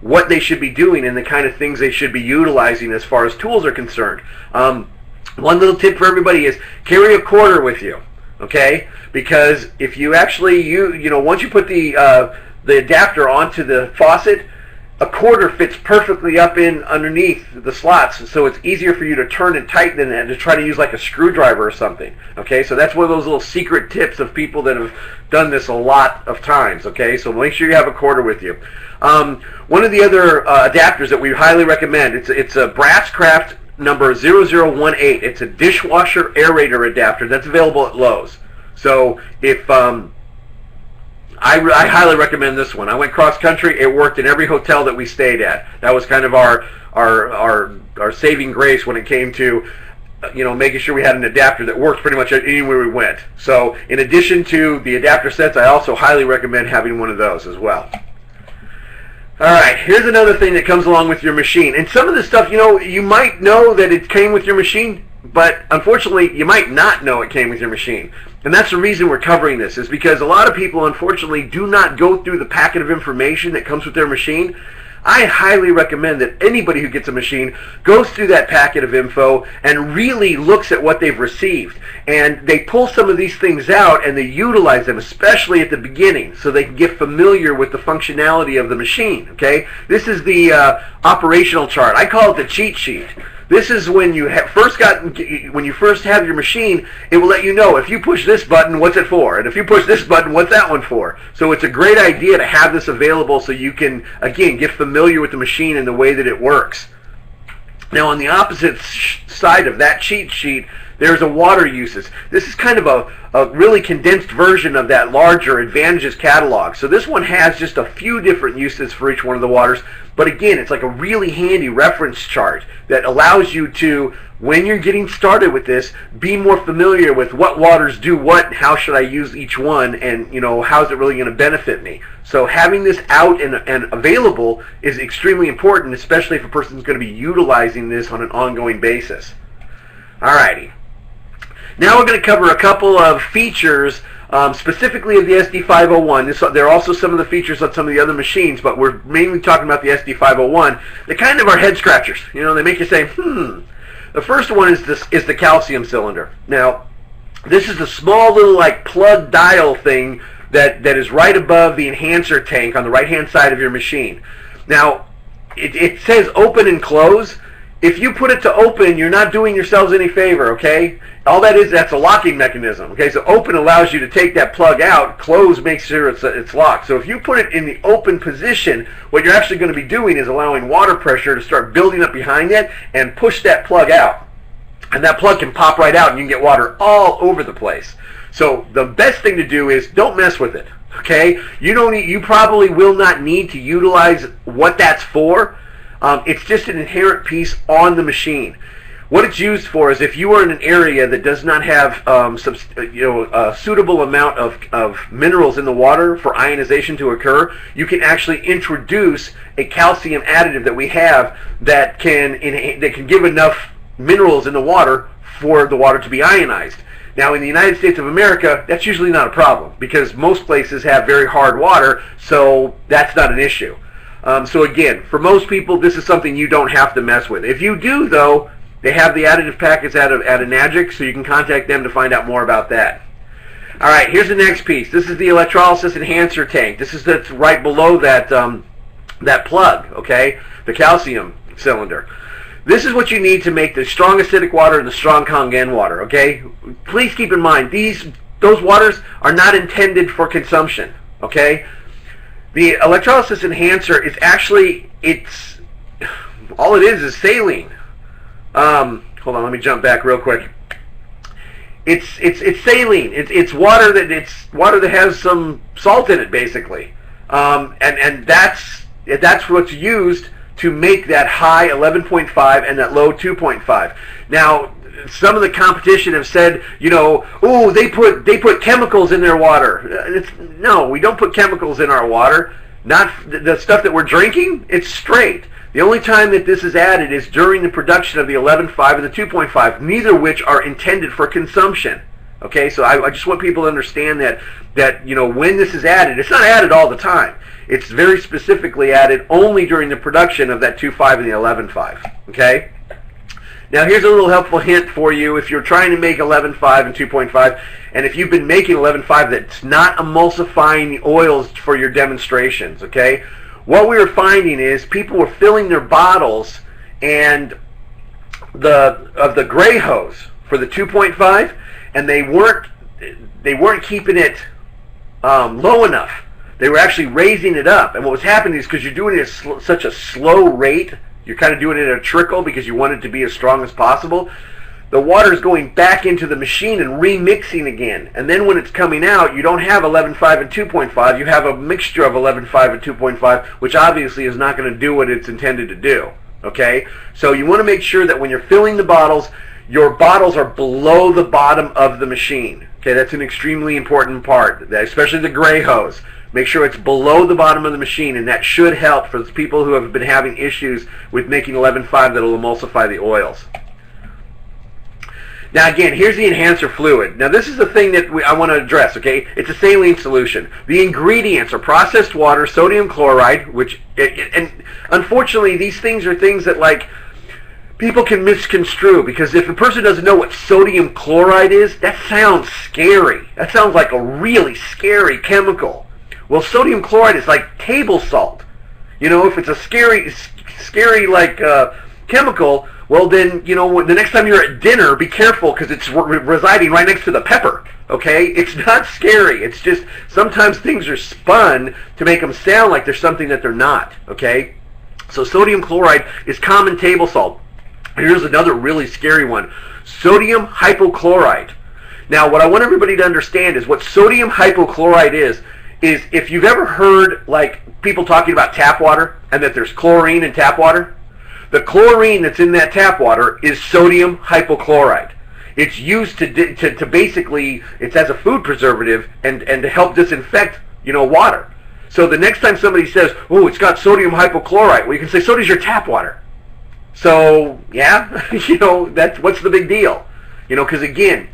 what they should be doing and the kind of things they should be utilizing as far as tools are concerned. One little tip for everybody is carry a quarter with you, okay? Because if you actually, once you put the adapter onto the faucet, a quarter fits perfectly up in underneath the slots, so it's easier for you to turn and tighten than to try to use like a screwdriver or something. Okay, so that's one of those little secret tips of people that have done this a lot of times. Okay, so make sure you have a quarter with you. One of the other adapters that we highly recommend, it's a Brasscraft number 0018. It's a dishwasher aerator adapter that's available at Lowe's. So if I highly recommend this one. I went cross country. It worked in every hotel that we stayed at. That was kind of our saving grace when it came to making sure we had an adapter that worked pretty much anywhere we went. So in addition to the adapter sets, I also highly recommend having one of those as well. All right, here's another thing that comes along with your machine. And some of this stuff, you might know that it came with your machine, but unfortunately, you might not know it came with your machine. And that's the reason we're covering this, is because a lot of people, unfortunately, do not go through the packet of information that comes with their machine. I highly recommend that anybody who gets a machine goes through that packet of info and really looks at what they've received. And they pull some of these things out and they utilize them, especially at the beginning, so they can get familiar with the functionality of the machine. Okay? This is the operational chart. I call it the cheat sheet. This is when you first have your machine, it will let you know if you push this button, what's it for? And if you push this button, what's that one for? So it's a great idea to have this available so you can, again, get familiar with the machine and the way that it works. Now, on the opposite side of that cheat sheet, there's a water uses. This is kind of a really condensed version of that larger advantages catalog. So this one has just a few different uses for each one of the waters. But again, it's like a really handy reference chart that allows you to, when you're getting started with this, be more familiar with what waters do what, how should I use each one, and how's it really going to benefit me. So having this out and available is extremely important, especially if a person's going to be utilizing this on an ongoing basis. Alrighty. Now we're going to cover a couple of features specifically of the SD501. There are also some of the features on some of the other machines, but we're mainly talking about the SD501. They kind of are head scratchers. They make you say, The first one is the calcium cylinder. Now, this is a small little plug dial thing that is right above the enhancer tank on the right-hand side of your machine. Now, it says open and close. If you put it to open, you're not doing yourselves any favor, okay? All that is, that's a locking mechanism, okay? So open allows you to take that plug out. Close makes sure it's locked. So if you put it in the open position, what you're actually going to be doing is allowing water pressure to start building up behind it and push that plug out. And that plug can pop right out and you can get water all over the place. So the best thing to do is don't mess with it, okay? You probably will not need to utilize what that's for. It's just an inherent piece on the machine. What it's used for is if you are in an area that does not have a suitable amount of minerals in the water for ionization to occur, you can actually introduce a calcium additive that we have that can give enough minerals in the water for the water to be ionized. Now, in the United States of America, that's usually not a problem because most places have very hard water, so that's not an issue. So again, for most people, this is something you don't have to mess with. If you do, though, they have the additive packets at Enagic, so you can contact them to find out more about that. All right, here's the next piece. This is the electrolysis enhancer tank. That's right below that plug, okay, the calcium cylinder. This is what you need to make the strong acidic water and the strong Kangen water, okay? Please keep in mind, those waters are not intended for consumption, okay? The electrolysis enhancer is actually, all it is saline. Hold on, let me jump back real quick. It's saline. It's water that has some salt in it, basically. And that's what's used to make that high 11.5 and that low 2.5. Now, some of the competition have said, oh, they put chemicals in their water. No, we don't put chemicals in our water. Not the stuff that we're drinking. It's straight. The only time that this is added is during the production of the 11.5 and the 2.5, neither of which are intended for consumption. Okay, so I just want people to understand that when this is added, it's not added all the time. It's very specifically added only during the production of that 2.5 and the 11.5. Okay. Now here's a little helpful hint for you if you're trying to make 11.5 and 2.5, and if you've been making 11.5 that's not emulsifying the oils for your demonstrations. Okay. What we were finding is people were filling their bottles and the gray hose for the 2.5, and they weren't keeping it low enough. They were actually raising it up, and what was happening is because you're doing it at such a slow rate, you're kind of doing it at a trickle because you want it to be as strong as possible. The water is going back into the machine and remixing again, and then when it's coming out, you don't have 11.5 and 2.5. You have a mixture of 11.5 and 2.5, which obviously is not going to do what it's intended to do. Okay, so you want to make sure that when you're filling the bottles, your bottles are below the bottom of the machine. Okay, that's an extremely important part, especially the gray hose. Make sure it's below the bottom of the machine, and that should help for the people who have been having issues with making 11.5 that will emulsify the oils. Now again, here's the enhancer fluid. Now this is the thing that I want to address, okay? It's a saline solution. The ingredients are processed water, sodium chloride, and unfortunately these things are things that people can misconstrue, because if a person doesn't know what sodium chloride is, that sounds scary. That sounds like a really scary chemical. Well, sodium chloride is like table salt. If it's a scary chemical, well then, the next time you're at dinner, be careful because it's residing right next to the pepper. Okay? It's not scary. It's just sometimes things are spun to make them sound like they're something that they're not. Okay? So sodium chloride is common table salt. Here's another really scary one. Sodium hypochlorite. Now, what I want everybody to understand is what sodium hypochlorite is if you've ever heard people talking about tap water and that there's chlorine in tap water, the chlorine that's in that tap water is sodium hypochlorite. It's used to basically, it's as a food preservative and to help disinfect, water. So the next time somebody says, oh, it's got sodium hypochlorite, well, you can say, so does your tap water. So, yeah, what's the big deal? Because again,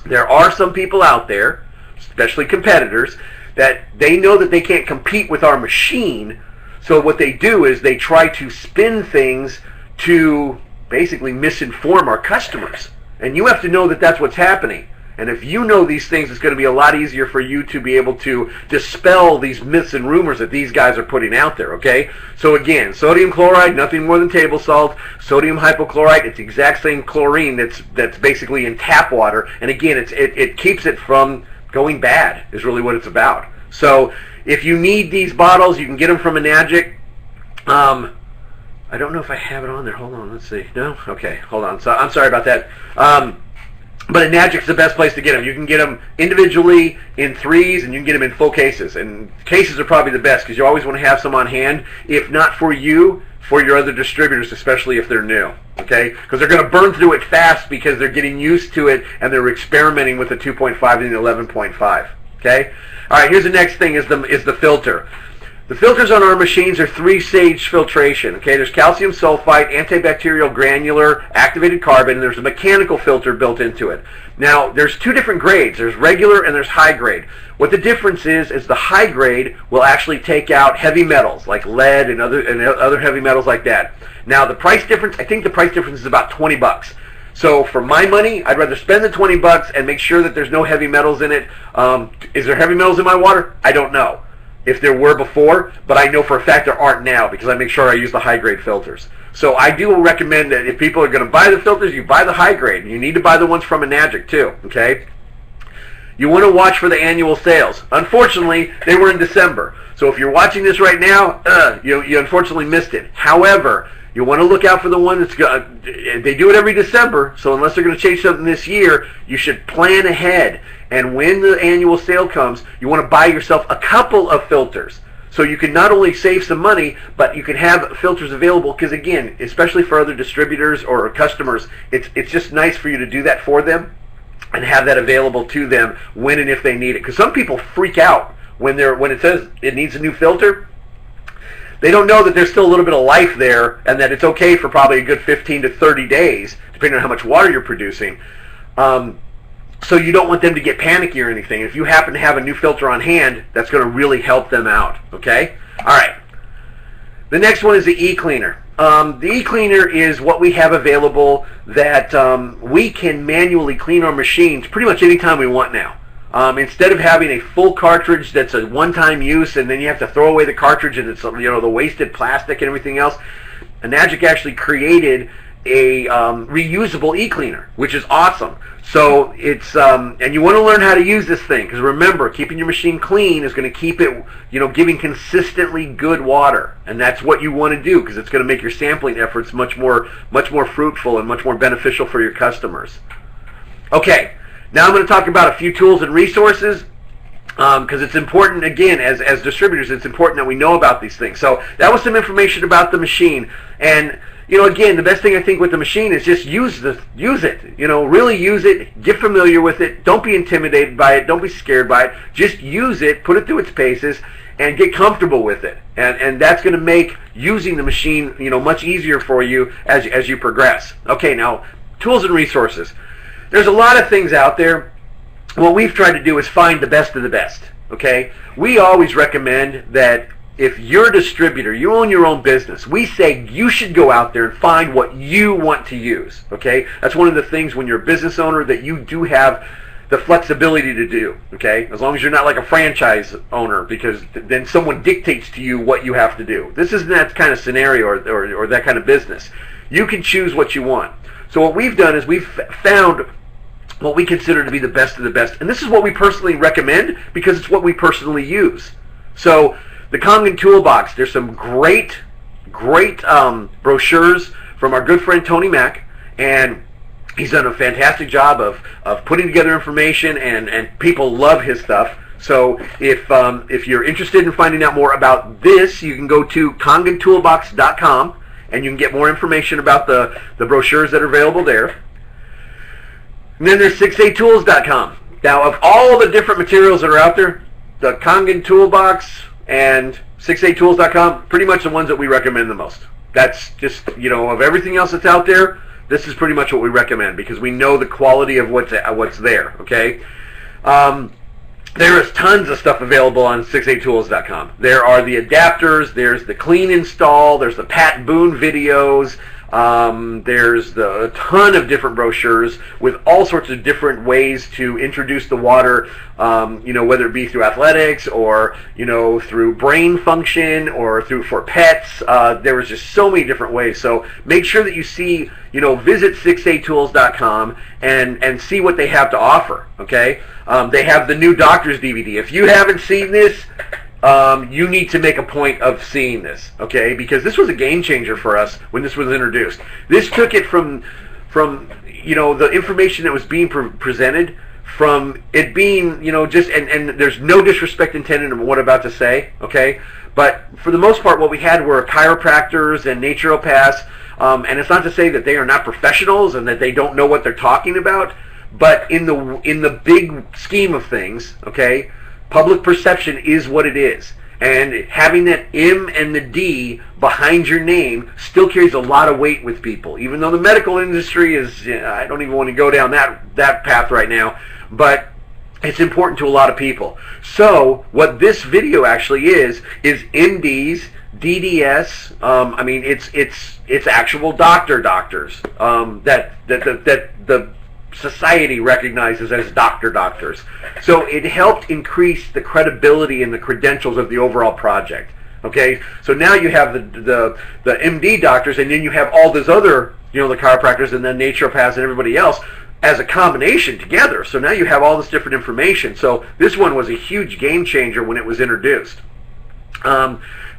there are some people out there, especially competitors, that they know that they can't compete with our machine, so what they do is they try to spin things to basically misinform our customers. And you have to know that that's what's happening. And if you know these things, it's going to be a lot easier for you to be able to dispel these myths and rumors that these guys are putting out there, okay? So again, sodium chloride, nothing more than table salt. Sodium hypochlorite, it's the exact same chlorine that's basically in tap water. And again, it keeps it from going bad, is really what it's about. So if you need these bottles, you can get them from Enagic. I don't know if I have it on there. Hold on, let's see. No? Okay, hold on. So I'm sorry about that. But Enagic's the best place to get them. You can get them individually in threes, and you can get them in full cases. And cases are probably the best because you always want to have some on hand. If not for you, for your other distributors, especially if they're new. Okay? Because they're going to burn through it fast because they're getting used to it and they're experimenting with the 2.5 and the 11.5. Okay? All right, here's the next thing is the filter. The filters on our machines are 3-stage filtration. Okay, there's calcium sulfite, antibacterial granular, activated carbon, and there's a mechanical filter built into it. Now, there's two different grades. There's regular and there's high grade. What the difference is the high grade will actually take out heavy metals like lead and other heavy metals like that. Now, the price difference, I think the price difference is about $20. So for my money, I'd rather spend the $20 and make sure that there's no heavy metals in it. Is there heavy metals in my water? I don't know if there were before, but I know for a fact there aren't now because I make sure I use the high grade filters. So I do recommend that if people are going to buy the filters, you buy the high grade. You need to buy the ones from Enagic too, okay? You want to watch for the annual sales. Unfortunately, they were in December. So if you're watching this right now, you unfortunately missed it. However, you want to look out for the one that's they do it every December, so unless they're going to change something this year, you should plan ahead. And when the annual sale comes, you want to buy yourself a couple of filters. So you can not only save some money, but you can have filters available, because again, especially for other distributors or customers, it's just nice for you to do that for them and have that available to them when and if they need it. Because some people freak out when it says it needs a new filter. They don't know that there's still a little bit of life there, and that it's okay for probably a good 15 to 30 days, depending on how much water you're producing. So you don't want them to get panicky or anything. If you happen to have a new filter on hand, that's going to really help them out. Okay? All right. The next one is the e-cleaner. The e-cleaner is what we have available that we can manually clean our machines pretty much anytime we want now. Instead of having a full cartridge that's a one-time use and then you have to throw away the cartridge and it's, you know, the wasted plastic and everything else, Enagic actually created a reusable e-cleaner, which is awesome. So it's and you want to learn how to use this thing, because remember, keeping your machine clean is going to keep it, you know, giving consistently good water, and that's what you want to do, because it's going to make your sampling efforts much more fruitful and much more beneficial for your customers. Okay, now I'm going to talk about a few tools and resources, because it's important, again, as distributors, it's important that we know about these things. So that was some information about the machine, and you know, again, the best thing I think with the machine is just use it. You know, really use it. Get familiar with it. Don't be intimidated by it. Don't be scared by it. Just use it. Put it through its paces, and get comfortable with it. And that's going to make using the machine, you know, much easier for you as you progress. Okay, now tools and resources. There's a lot of things out there. What we've tried to do is find the best of the best. Okay, we always recommend that. If you're a distributor, you own your own business, we say you should go out there and find what you want to use, okay? That's one of the things when you're a business owner that you do have the flexibility to do, okay? As long as you're not like a franchise owner, because then someone dictates to you what you have to do. This isn't that kind of scenario or that kind of business. You can choose what you want. So what we've done is we've found what we consider to be the best of the best. And this is what we personally recommend because it's what we personally use. So the Kangen Toolbox, there's some great brochures from our good friend Tony Mack, and he's done a fantastic job of putting together information, and people love his stuff. So if you're interested in finding out more about this, you can go to kangentoolbox.com, and you can get more information about the brochures that are available there. And then there's 6atools.com. Now, of all the different materials that are out there, the Kangen Toolbox and 6atools.com, pretty much the ones that we recommend the most. That's just, you know, of everything else that's out there, this is pretty much what we recommend because we know the quality of what's there, okay? There is tons of stuff available on 6atools.com. There are the adapters, there's the clean install, there's the Pat Boone videos, there's a ton of different brochures with all sorts of different ways to introduce the water, you know, whether it be through athletics or, you know, through brain function or for pets. There was just so many different ways. So make sure that you see, you know, visit 6atools.com and see what they have to offer, okay? They have the new Doctor's DVD. If you haven't seen this, you need to make a point of seeing this, okay? Because this was a game changer for us when this was introduced. This took it from you know, the information that was being presented, from it being, you know, just, and there's no disrespect intended in what I'm about to say, okay? But for the most part, what we had were chiropractors and naturopaths, and it's not to say that they are not professionals and that they don't know what they're talking about, but in the big scheme of things, okay, public perception is what it is. And having that M and the D behind your name still carries a lot of weight with people. Even though the medical industry is, you know, I don't even want to go down that path right now, but it's important to a lot of people. So what this video actually is MDs, DDS, I mean, it's actual doctors that the society recognizes as doctors. So it helped increase the credibility and the credentials of the overall project. Okay, so now you have the MD doctors, and then you have all those other, you know, the chiropractors and then naturopaths and everybody else as a combination together. So now you have all this different information. So this one was a huge game changer when it was introduced.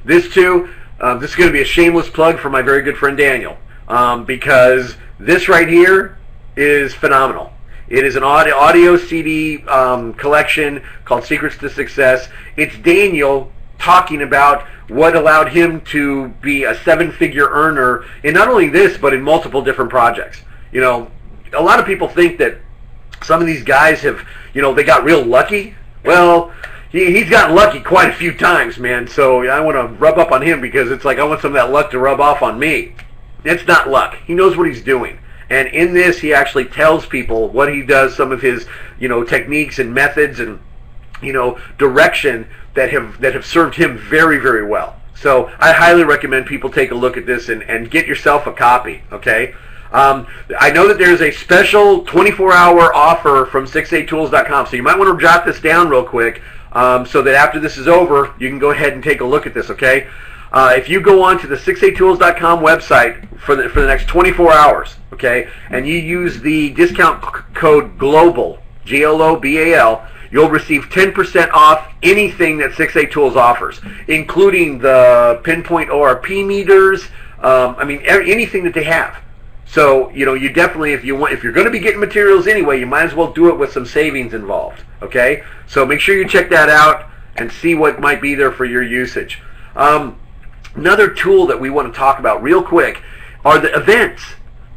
This is going to be a shameless plug for my very good friend Daniel, because this right here is phenomenal. It is an audio CD collection called Secrets to Success. It's Daniel talking about what allowed him to be a 7-figure earner in not only this, but in multiple different projects. You know, a lot of people think that some of these guys have, you know, they got real lucky. Well, he's gotten lucky quite a few times, man. So I want to rub up on him because it's like I want some of that luck to rub off on me. It's not luck. He knows what he's doing. And in this, he actually tells people what he does, some of his, you know, techniques and methods and, you know, direction that have served him very, very well. So I highly recommend people take a look at this and get yourself a copy, okay? I know that there's a special 24-hour offer from 68tools.com, so you might want to jot this down real quick so that after this is over, you can go ahead and take a look at this, okay? If you go on to the 68tools.com website for the next 24 hours, okay, and you use the discount code GLOBAL, GLOBAL, you'll receive 10% off anything that 68 Tools offers, including the pinpoint ORP meters, I mean, anything that they have. So, you know, you definitely, if you're going to be getting materials anyway, you might as well do it with some savings involved, okay? So make sure you check that out and see what might be there for your usage. Another tool that we want to talk about real quick are the events.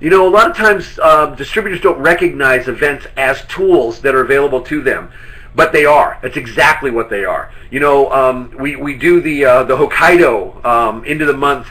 You know, a lot of times distributors don't recognize events as tools that are available to them, but they are. That's exactly what they are. You know, we do the Hokkaido end of the month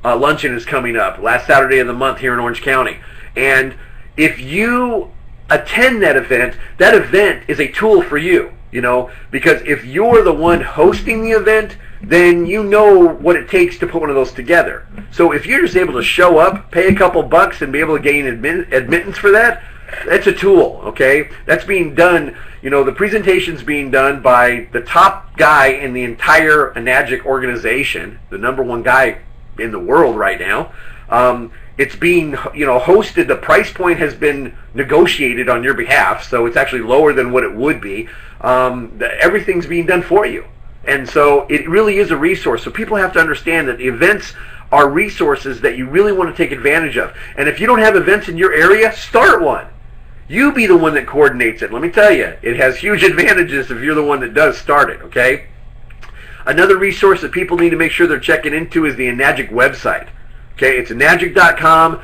luncheon is coming up, last Saturday of the month here in Orange County. And if you attend that event is a tool for you, you know, because if you're the one hosting the event, then you know what it takes to put one of those together. So if you're just able to show up, pay a couple bucks, and be able to gain admittance for that, that's a tool, okay? That's being done, you know, the presentation's being done by the top guy in the entire Enagic organization, the #1 guy in the world right now. It's being, you know, hosted. The price point has been negotiated on your behalf, so it's actually lower than what it would be. Everything's being done for you. And so it really is a resource. So people have to understand that the events are resources that you really want to take advantage of. And if you don't have events in your area, start one. You be the one that coordinates it. Let me tell you, it has huge advantages if you're the one that does start it, okay? Another resource that people need to make sure they're checking into is the Enagic website. Okay, it's enagic.com.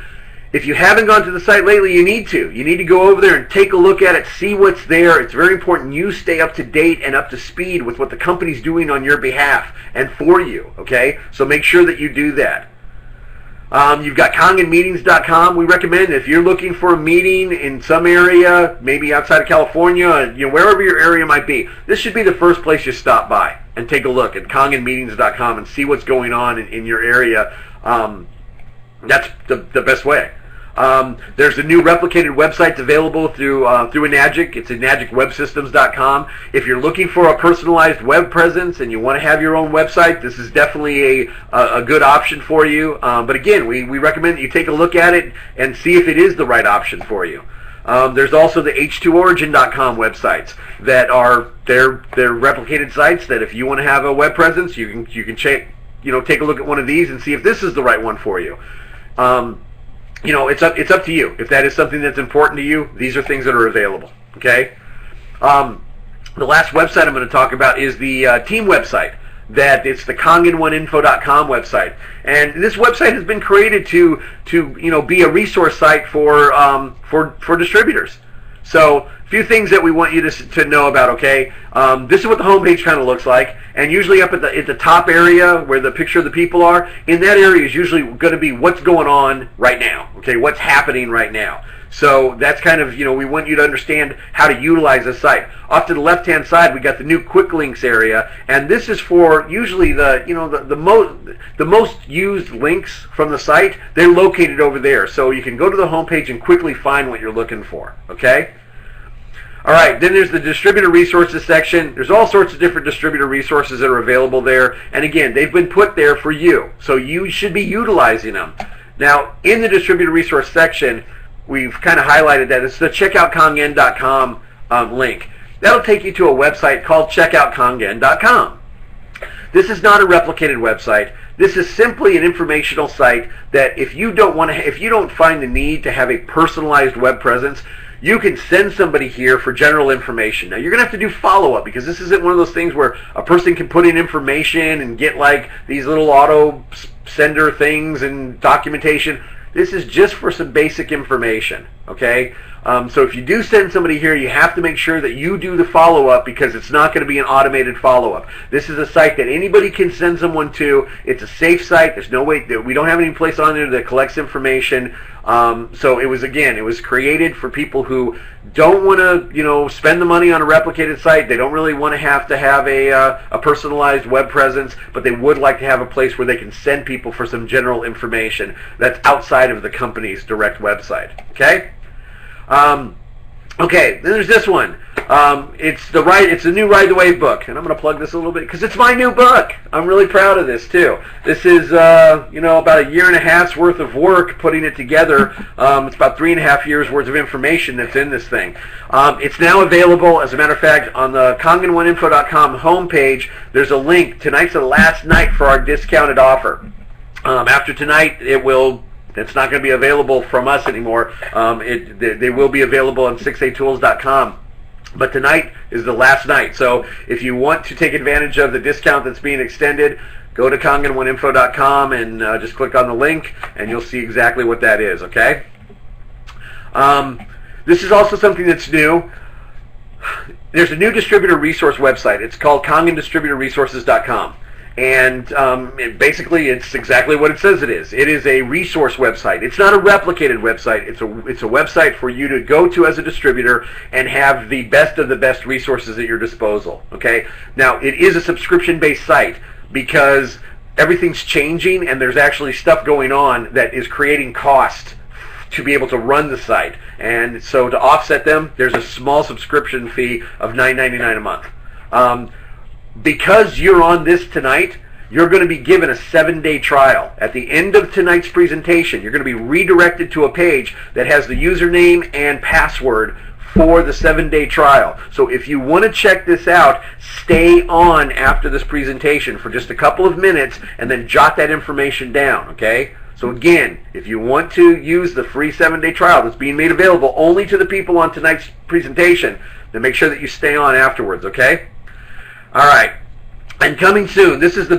If you haven't gone to the site lately, you need to. You need to go over there and take a look at it, see what's there. It's very important you stay up to date and up to speed with what the company's doing on your behalf and for you, okay? So make sure that you do that. You've got Kangenmeetings.com. We recommend if you're looking for a meeting in some area, maybe outside of California, you know, wherever your area might be, this should be the first place you stop by and take a look at Kangenmeetings.com and see what's going on in your area. That's the best way. There's a new replicated website available through Enagic. It's enagicwebsystems.com. If you're looking for a personalized web presence and you want to have your own website, this is definitely a good option for you. But again, we recommend that you take a look at it and see if it is the right option for you. There's also the h2origin.com websites that are they're replicated sites that if you want to have a web presence, you can check, you know, take a look at one of these and see if this is the right one for you. You know, it's up to you. If that is something that's important to you, these are things that are available. Okay. The last website I'm going to talk about is the team website. It's the Kangen1info.com website, and this website has been created to you know, be a resource site for distributors. So a few things that we want you to know about, okay? This is what the homepage kind of looks like, and usually up at the top area where the picture of the people are, in that area is usually going to be what's going on right now, okay? What's happening right now. So that's kind of, you know, we want you to understand how to utilize the site. Off to the left-hand side, we got the new quick links area, and this is for usually the most used links from the site. They're located over there, so you can go to the homepage and quickly find what you're looking for. Okay. All right, then there's the distributor resources section. There's all sorts of different distributor resources that are available there, and again, they've been put there for you, so you should be utilizing them. Now, in the distributor resource section, we've kind of highlighted that it's the checkoutkangen.com link. That'll take you to a website called checkoutkangen.com. This is not a replicated website. This is simply an informational site that if you don't find the need to have a personalized web presence, you can send somebody here for general information. Now, you're going to have to do follow-up because this isn't one of those things where a person can put in information and get like these little auto sender things and documentation. This is just for some basic information, okay? So if you do send somebody here, you have to make sure that you do the follow-up because it's not going to be an automated follow-up. This is a site that anybody can send someone to. It's a safe site. There's no way, we don't have any place on there that collects information. So it was created for people who don't want to, spend the money on a replicated site. They don't really want to have a personalized web presence, but they would like to have a place where they can send people for some general information that's outside of the company's direct website. Okay? Okay, then there's this one. It's the new Ride the Wave book, and I'm going to plug this a little bit because it's my new book. I'm really proud of this too. This is about a year and a half's worth of work putting it together. It's about 3.5 years worth of information that's in this thing. It's now available, as a matter of fact, on the Kangenthai.com homepage. There's a link. Tonight's the last night for our discounted offer. After tonight, it's not going to be available from us anymore. They will be available on 6atools.com. But tonight is the last night. So if you want to take advantage of the discount that's being extended, go to Kangen1info.com and just click on the link, and you'll see exactly what that is, okay? This is also something that's new. There's a new distributor resource website. It's called KangenDistributorResources.com. And basically, it's exactly what it says it is. It is a resource website. It's not a replicated website. It's a website for you to go to as a distributor and have the best of the best resources at your disposal. Okay. Now, it is a subscription-based site because everything's changing, and there's actually stuff going on that is creating cost to be able to run the site. And so to offset them, there's a small subscription fee of $9.99 a month. Because you're on this tonight, you're going to be given a 7-day trial. At the end of tonight's presentation, you're going to be redirected to a page that has the username and password for the 7-day trial. So if you want to check this out, stay on after this presentation for just a couple of minutes and then jot that information down, okay? So again, if you want to use the free 7-day trial that's being made available only to the people on tonight's presentation, then make sure that you stay on afterwards, okay? All right, and coming soon, this is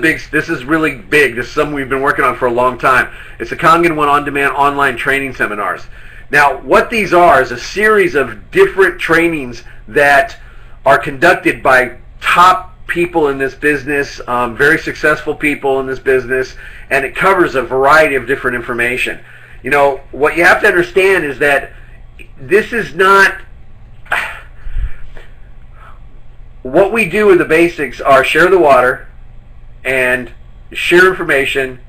really big. This is something we've been working on for a long time. It's the Kangen One On-Demand online training seminars. Now, what these are is a series of different trainings that are conducted by top people in this business, very successful people in this business, and it covers a variety of different information. What you have to understand is that this is not... What we do in the basics are share the water and share information,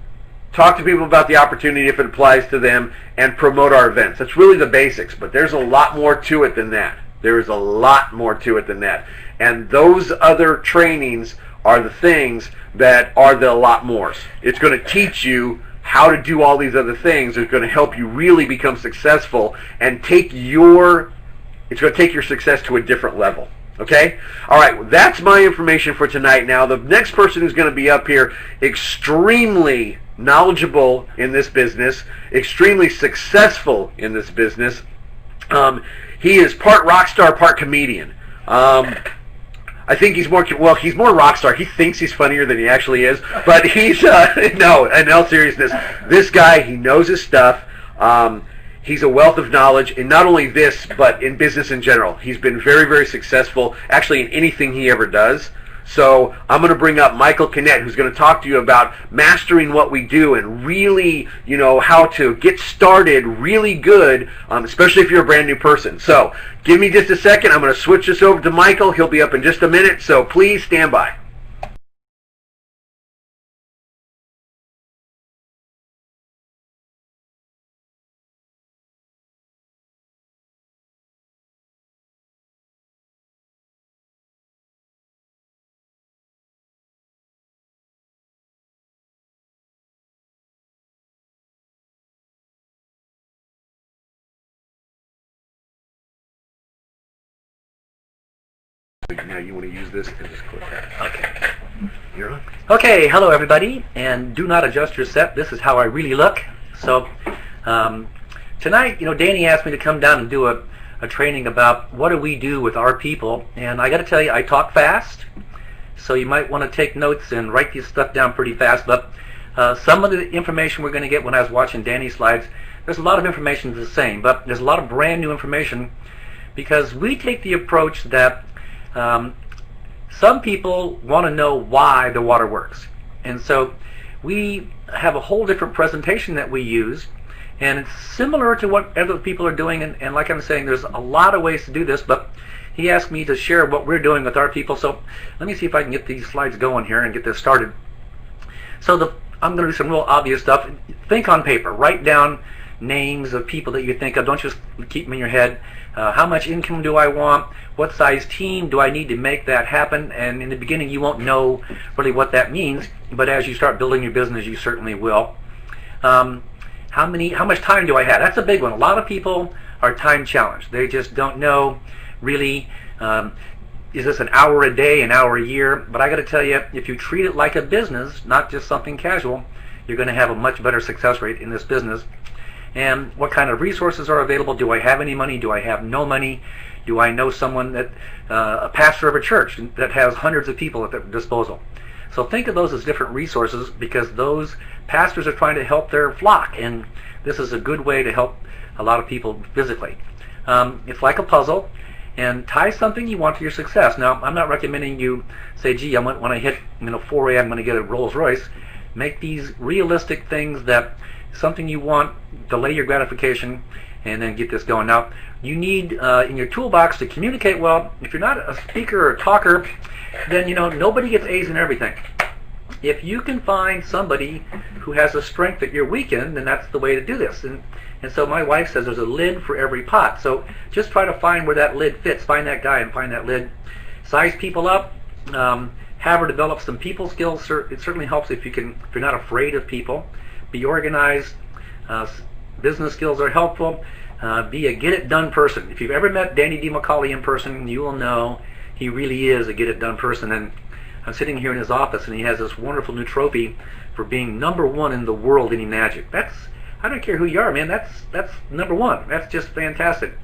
talk to people about the opportunity if it applies to them, and promote our events. That's really the basics, but there's a lot more to it than that. There is a lot more to it than that. And those other trainings are the things that are the lot mores. It's going to teach you how to do all these other things. It's going to help you really become successful and it's going to take your success to a different level. Okay? All right, that's my information for tonight. Now, the next person who's going to be up here, extremely knowledgeable in this business, extremely successful in this business. He is part rock star, part comedian. I think he's more rock star. He thinks he's funnier than he actually is, but he's, no, in all seriousness, this guy, he knows his stuff. He's a wealth of knowledge in not only this, but in business in general. He's been very, very successful, actually, in anything he ever does. So I'm going to bring up Michael Kinnett, who's going to talk to you about mastering what we do and really, how to get started really good, especially if you're a brand new person. So give me just a second. I'm going to switch this over to Michael. He'll be up in just a minute, so please stand by. Now you want to use this and just click that. Okay. You're on. Okay, hello everybody, and do not adjust your set. This is how I really look. So tonight, Danny asked me to come down and do a training about what do we do with our people. And I got to tell you, I talk fast, so you might want to take notes and write this stuff down pretty fast. But some of the information we're going to get when I was watching Danny's slides, there's a lot of information the same, but there's a lot of brand new information because we take the approach that some people want to know why the water works. And so we have a whole different presentation that we use, and it's similar to what other people are doing. And like I'm saying, there's a lot of ways to do this, but he asked me to share what we're doing with our people. So let me see if I can get these slides going here and get this started. So I'm going to do some real obvious stuff. Think on paper. Write down names of people that you think of. Don't just keep them in your head. How much income do I want? What size team do I need to make that happen? And in the beginning, you won't know really what that means, but as you start building your business, you certainly will. How much time do I have? That's a big one. A lot of people are time challenged. They just don't know really, is this an hour a day, an hour a year? But I got to tell you, if you treat it like a business, not just something casual, you're going to have a much better success rate in this business. And what kind of resources are available? Do I have any money? Do I have no money? Do I know someone that, a pastor of a church that has hundreds of people at their disposal? So think of those as different resources because those pastors are trying to help their flock, and this is a good way to help a lot of people physically. It's like a puzzle, and tie something you want to your success. Now, I'm not recommending you say, gee, when I hit 4 a.m. I'm going to get a Rolls Royce. Make these realistic things that something you want, delay your gratification, and then get this going. Now, you need in your toolbox to communicate well. If you're not a speaker or a talker, then nobody gets A's in everything. If you can find somebody who has a strength that you're weak in, then that's the way to do this. And so my wife says there's a lid for every pot. So just try to find where that lid fits. Find that guy and find that lid. Size people up. Have her develop some people skills. It certainly helps if you're not afraid of people. Be organized. Business skills are helpful. Be a get-it-done person. If you've ever met Danny Dimacale in person, you will know he really is a get-it-done person. And I'm sitting here in his office, and he has this wonderful new trophy for being #1 in the world in Enagic. I don't care who you are, man. That's #1. That's just fantastic.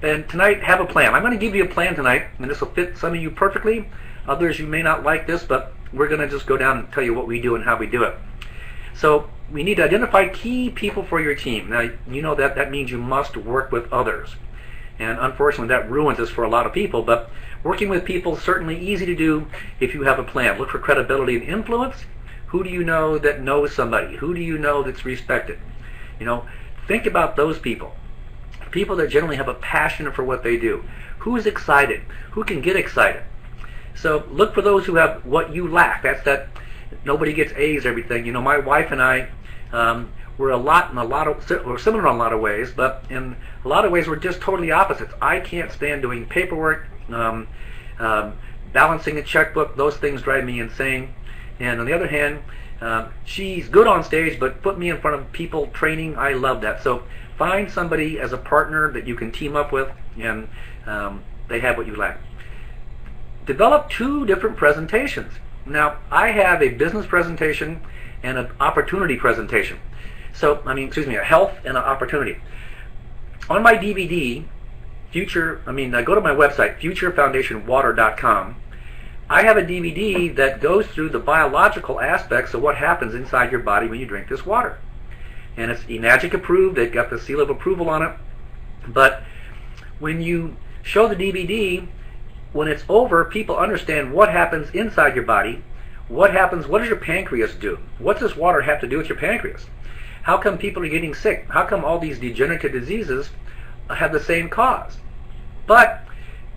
And tonight, have a plan. I'm going to give you a plan tonight, and this will fit some of you perfectly. Others, you may not like this, but we're going to just go down and tell you what we do and how we do it. So we need to identify key people for your team. Now, you know that means you must work with others. And unfortunately, that ruins this for a lot of people. But working with people is certainly easy to do if you have a plan. Look for credibility and influence. Who do you know that knows somebody? Who do you know that's respected? Think about those people. People that generally have a passion for what they do. Who's excited? Who can get excited? So look for those who have what you lack. That's that nobody gets A's everything. My wife and I, we're similar in a lot of ways, but in a lot of ways we're just totally opposites. I can't stand doing paperwork, balancing a checkbook. Those things drive me insane. And on the other hand, she's good on stage, but put me in front of people training, I love that. So find somebody as a partner that you can team up with, and they have what you lack. Develop 2 different presentations. Now, I have a business presentation and an opportunity presentation. So, a health and an opportunity. On my DVD, go to my website, futurefoundationwater.com. I have a DVD that goes through the biological aspects of what happens inside your body when you drink this water. And it's Enagic approved. They've got the seal of approval on it. But when you show the DVD, when it's over, people understand what happens inside your body. What does your pancreas do? What does water have to do with your pancreas? How come people are getting sick? How come all these degenerative diseases have the same cause? But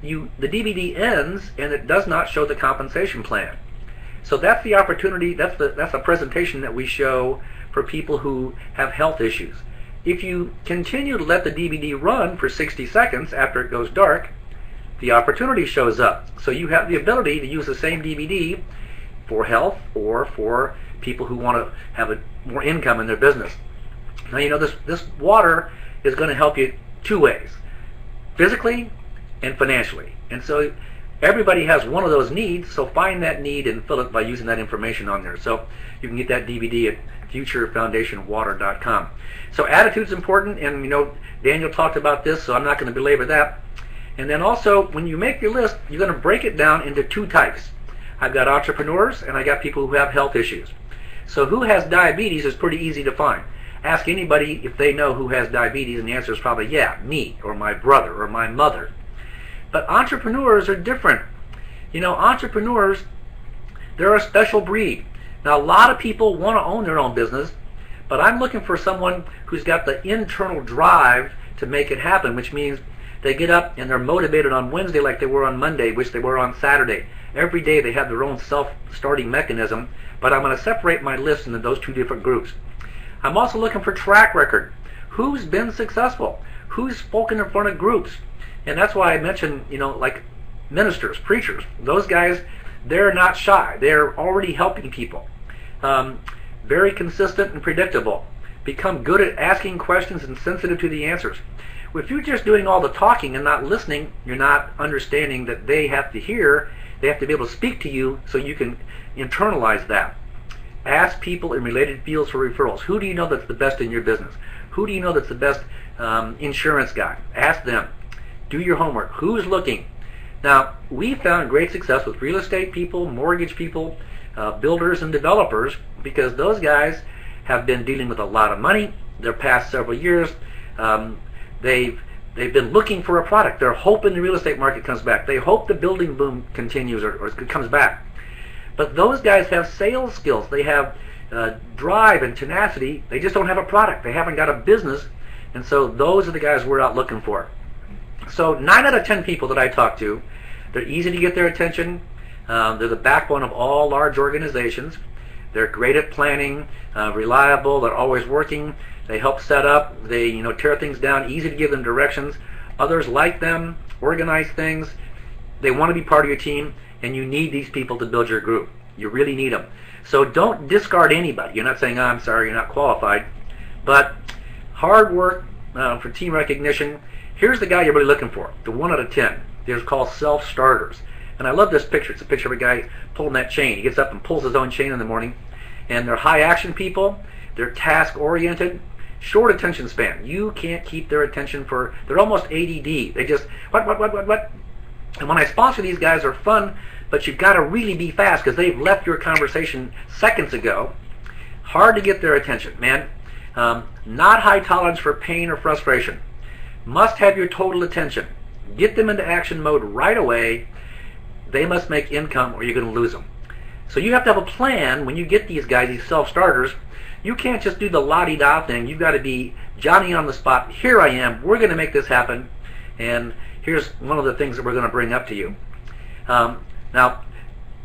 the DVD ends and it does not show the compensation plan. So that's the opportunity, that's a presentation that we show for people who have health issues. If you continue to let the DVD run for 60 seconds after it goes dark, the opportunity shows up. So you have the ability to use the same DVD for health or for people who want to have more income in their business. Now, this water is going to help you 2 ways, physically and financially. And so everybody has one of those needs, so find that need and fill it by using that information on there. So you can get that DVD at futurefoundationwater.com. So attitude's important, and Daniel talked about this, so I'm not going to belabor that. And then also, when you make your list, you're going to break it down into two types. I've got entrepreneurs, and I got people who have health issues. So who has diabetes is pretty easy to find. Ask anybody if they know who has diabetes, and the answer is probably, yeah, me, or my brother, or my mother. But entrepreneurs are different. Entrepreneurs, they're a special breed. Now, a lot of people want to own their own business, but I'm looking for someone who's got the internal drive to make it happen, which means they get up and they're motivated on Wednesday like they were on Monday, which they were on Saturday. Every day they have their own self-starting mechanism, but I'm going to separate my list into those two different groups. I'm also looking for track record. Who's been successful? Who's spoken in front of groups? And that's why I mentioned, like ministers, preachers. Those guys, they're not shy. They're already helping people. Very consistent and predictable. Become good at asking questions and sensitive to the answers. If you're just doing all the talking and not listening, you're not understanding that they have to hear. They have to be able to speak to you so you can internalize that. Ask people in related fields for referrals. Who do you know that's the best in your business? Who do you know that's the best insurance guy? Ask them. Do your homework. Who's looking? Now, we found great success with real estate people, mortgage people, builders and developers, because those guys have been dealing with a lot of money their past several years. They've been looking for a product. They're hoping the real estate market comes back. They hope the building boom continues or comes back. But those guys have sales skills. They have drive and tenacity. They just don't have a product. They haven't got a business. And so those are the guys we're out looking for. So 9 out of 10 people that I talk to, they're easy to get their attention. They're the backbone of all large organizations. They're great at planning, reliable. They're always working. They help set up. They tear things down. Easy to give them directions. Others like them, organize things. They want to be part of your team, and you need these people to build your group. You really need them. So don't discard anybody. You're not saying, oh, I'm sorry, you're not qualified. But hard work for team recognition. Here's the guy you're really looking for, the 1 out of 10. They're called self-starters. And I love this picture. It's a picture of a guy pulling that chain. He gets up and pulls his own chain in the morning. And they're high-action people. They're task-oriented. Short attention span. You can't keep their attention they're almost ADD. They just, what? And when I sponsor these guys, they're fun, but you've got to really be fast because they've left your conversation seconds ago. Hard to get their attention, man. Not high tolerance for pain or frustration. Must have your total attention. Get them into action mode right away. They must make income or you're going to lose them. So you have to have a plan when you get these guys, these self-starters. You can't just do the la-di-da thing. You've got to be Johnny on the spot. Here I am. We're going to make this happen. And here's one of the things that we're going to bring up to you. Now,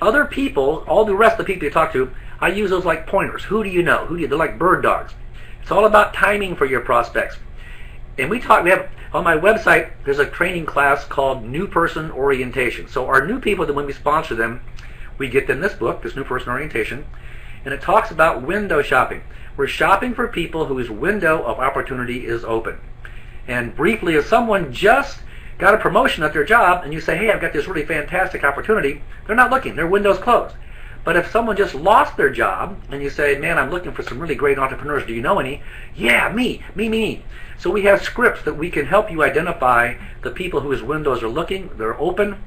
other people, all the rest of the people you talk to, I use those like pointers. Who do you know? They're like bird dogs. It's all about timing for your prospects. And we have on my website, there's a training class called New Person Orientation. So our new people, that when we sponsor them, we get them this book, this New Person Orientation, and it talks about window shopping. We're shopping for people whose window of opportunity is open. And briefly, if someone just got a promotion at their job and you say, hey, I've got this really fantastic opportunity, they're not looking. Their window's closed. But if someone just lost their job and you say, man, I'm looking for some really great entrepreneurs, do you know any? Yeah, me. So we have scripts that we can help you identify the people whose windows are looking, they're open,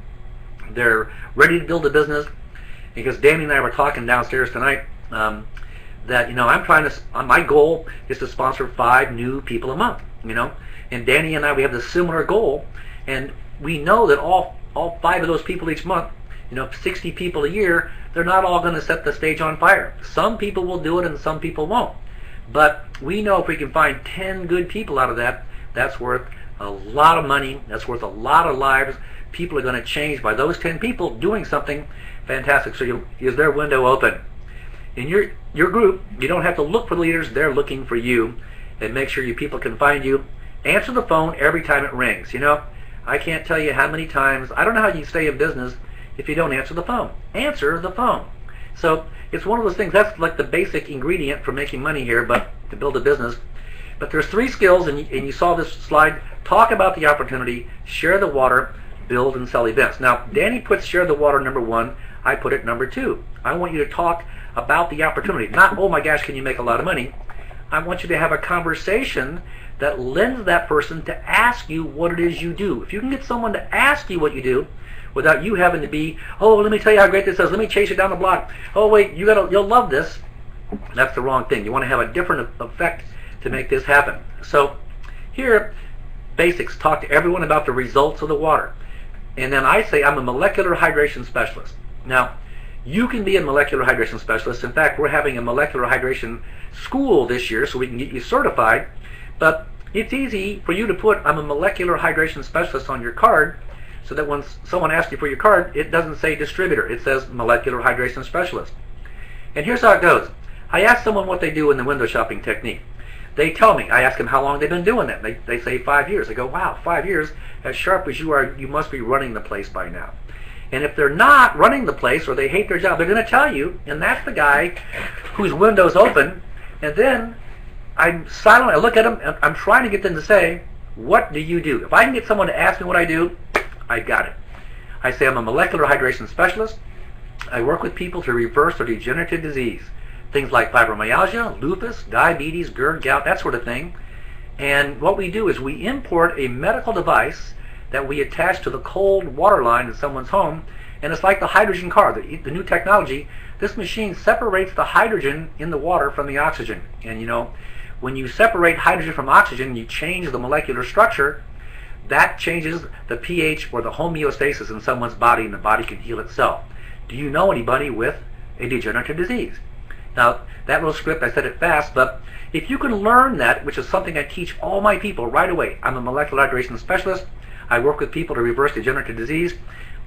they're ready to build a business. Because Danny and I were talking downstairs tonight that, I'm trying to, my goal is to sponsor 5 new people a month, And Danny and I, we have this similar goal, and we know that all 5 of those people each month, 60 people a year, they're not all going to set the stage on fire. Some people will do it and some people won't. But we know if we can find 10 good people out of that, that's worth a lot of money. That's worth a lot of lives. People are going to change by those 10 people doing something fantastic. So is their window open? In your group, you don't have to look for leaders. They're looking for you. And make sure your people can find you. Answer the phone every time it rings. I can't tell you how many times. I don't know how you stay in business if you don't answer the phone. Answer the phone. So it's one of those things. That's like the basic ingredient for making money here, but to build a business. But there's 3 skills, and you saw this slide. Talk about the opportunity. Share the water. build and sell events. Now, Danny puts share the water number 1. I put it number 2. I want you to talk about the opportunity. Not, oh my gosh, can you make a lot of money? I want you to have a conversation that lends that person to ask you what it is you do. If you can get someone to ask you what you do without you having to be, oh, let me tell you how great this is. Let me chase you down the block. Oh, wait, you'll love this. That's the wrong thing. You want to have a different effect to make this happen. So here, basics. Talk to everyone about the results of the water. And then I say I'm a molecular hydration specialist. Now, you can be a molecular hydration specialist. In fact, we're having a molecular hydration school this year so we can get you certified. But it's easy for you to put I'm a molecular hydration specialist on your card so that when someone asks you for your card, it doesn't say distributor. It says molecular hydration specialist. And here's how it goes. I ask someone what they do in the window shopping technique. They tell me. I ask them how long they've been doing that. They say 5 years. I go, wow, 5 years? As sharp as you are, you must be running the place by now. And if they're not running the place or they hate their job, they're going to tell you, and that's the guy whose window's open. And then I'm silent. I look at them, and I'm trying to get them to say, what do you do? If I can get someone to ask me what I do, I got it. I say I'm a molecular hydration specialist. I work with people to reverse or degenerative disease. Things like fibromyalgia, lupus, diabetes, GERD, gout, that sort of thing. And what we do is we import a medical device that we attach to the cold water line in someone's home, and it's like the hydrogen car, the new technology. This machine separates the hydrogen in the water from the oxygen. And you know, when you separate hydrogen from oxygen, you change the molecular structure. That changes the pH or the homeostasis in someone's body, and the body can heal itself. Do you know anybody with a degenerative disease? Now, that little script, I said it fast, but if you can learn that, which is something I teach all my people right away. I'm a molecular hydration specialist. I work with people to reverse degenerative disease,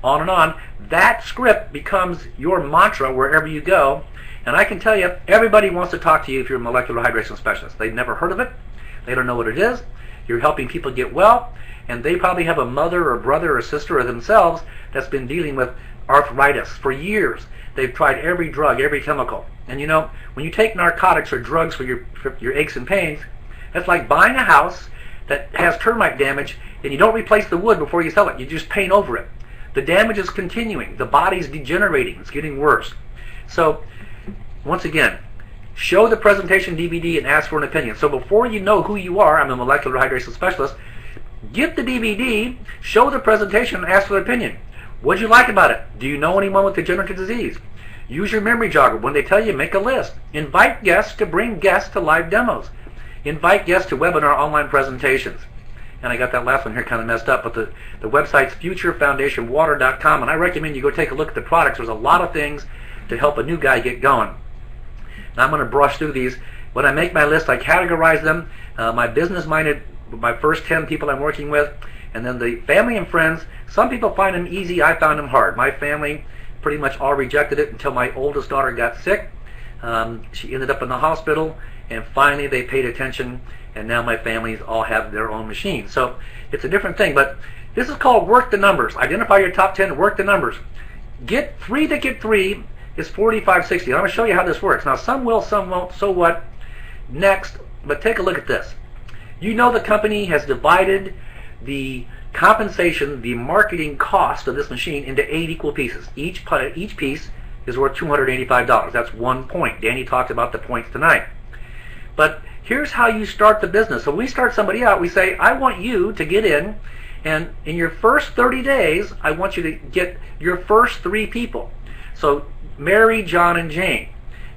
on and on. That script becomes your mantra wherever you go. And I can tell you, everybody wants to talk to you if you're a molecular hydration specialist. They've never heard of it. They don't know what it is. You're helping people get well, and they probably have a mother or brother or sister or themselves that's been dealing with arthritis for years. They've tried every drug, every chemical. And you know, when you take narcotics or drugs for your aches and pains, it's like buying a house that has termite damage and you don't replace the wood before you sell it. You just paint over it. The damage is continuing. The body's degenerating. It's getting worse. So, once again, show the presentation DVD and ask for an opinion. So before you know who you are, I'm a molecular hydration specialist, get the DVD, show the presentation, and ask for an opinion. What do you like about it? Do you know anyone with degenerative disease? Use your memory jogger. When they tell you, make a list. Invite guests to bring guests to live demos. Invite guests to webinar online presentations. And I got that last one here kind of messed up, but the website's futurefoundationwater.com, and I recommend you go take a look at the products. There's a lot of things to help a new guy get going. Now I'm going to brush through these. When I make my list, I categorize them. My business-minded, my first 10 people I'm working with, and then the family and friends. Some people find them easy. I found them hard. My family pretty much all rejected it until my oldest daughter got sick. She ended up in the hospital, and finally they paid attention, and now my families all have their own machines. So it's a different thing, but this is called work the numbers. Identify your top 10, work the numbers. Get 3 to get 3 is 4560. I'm going to show you how this works. Now some will, some won't, so what? Next, but take a look at this. You know the company has divided the compensation, the marketing cost of this machine into 8 equal pieces. Each piece is worth $285. That's 1 point. Danny talked about the points tonight. But here's how you start the business. So we start somebody out, we say, I want you to get in, and in your first 30 days, I want you to get your first 3 people. So Mary, John, and Jane.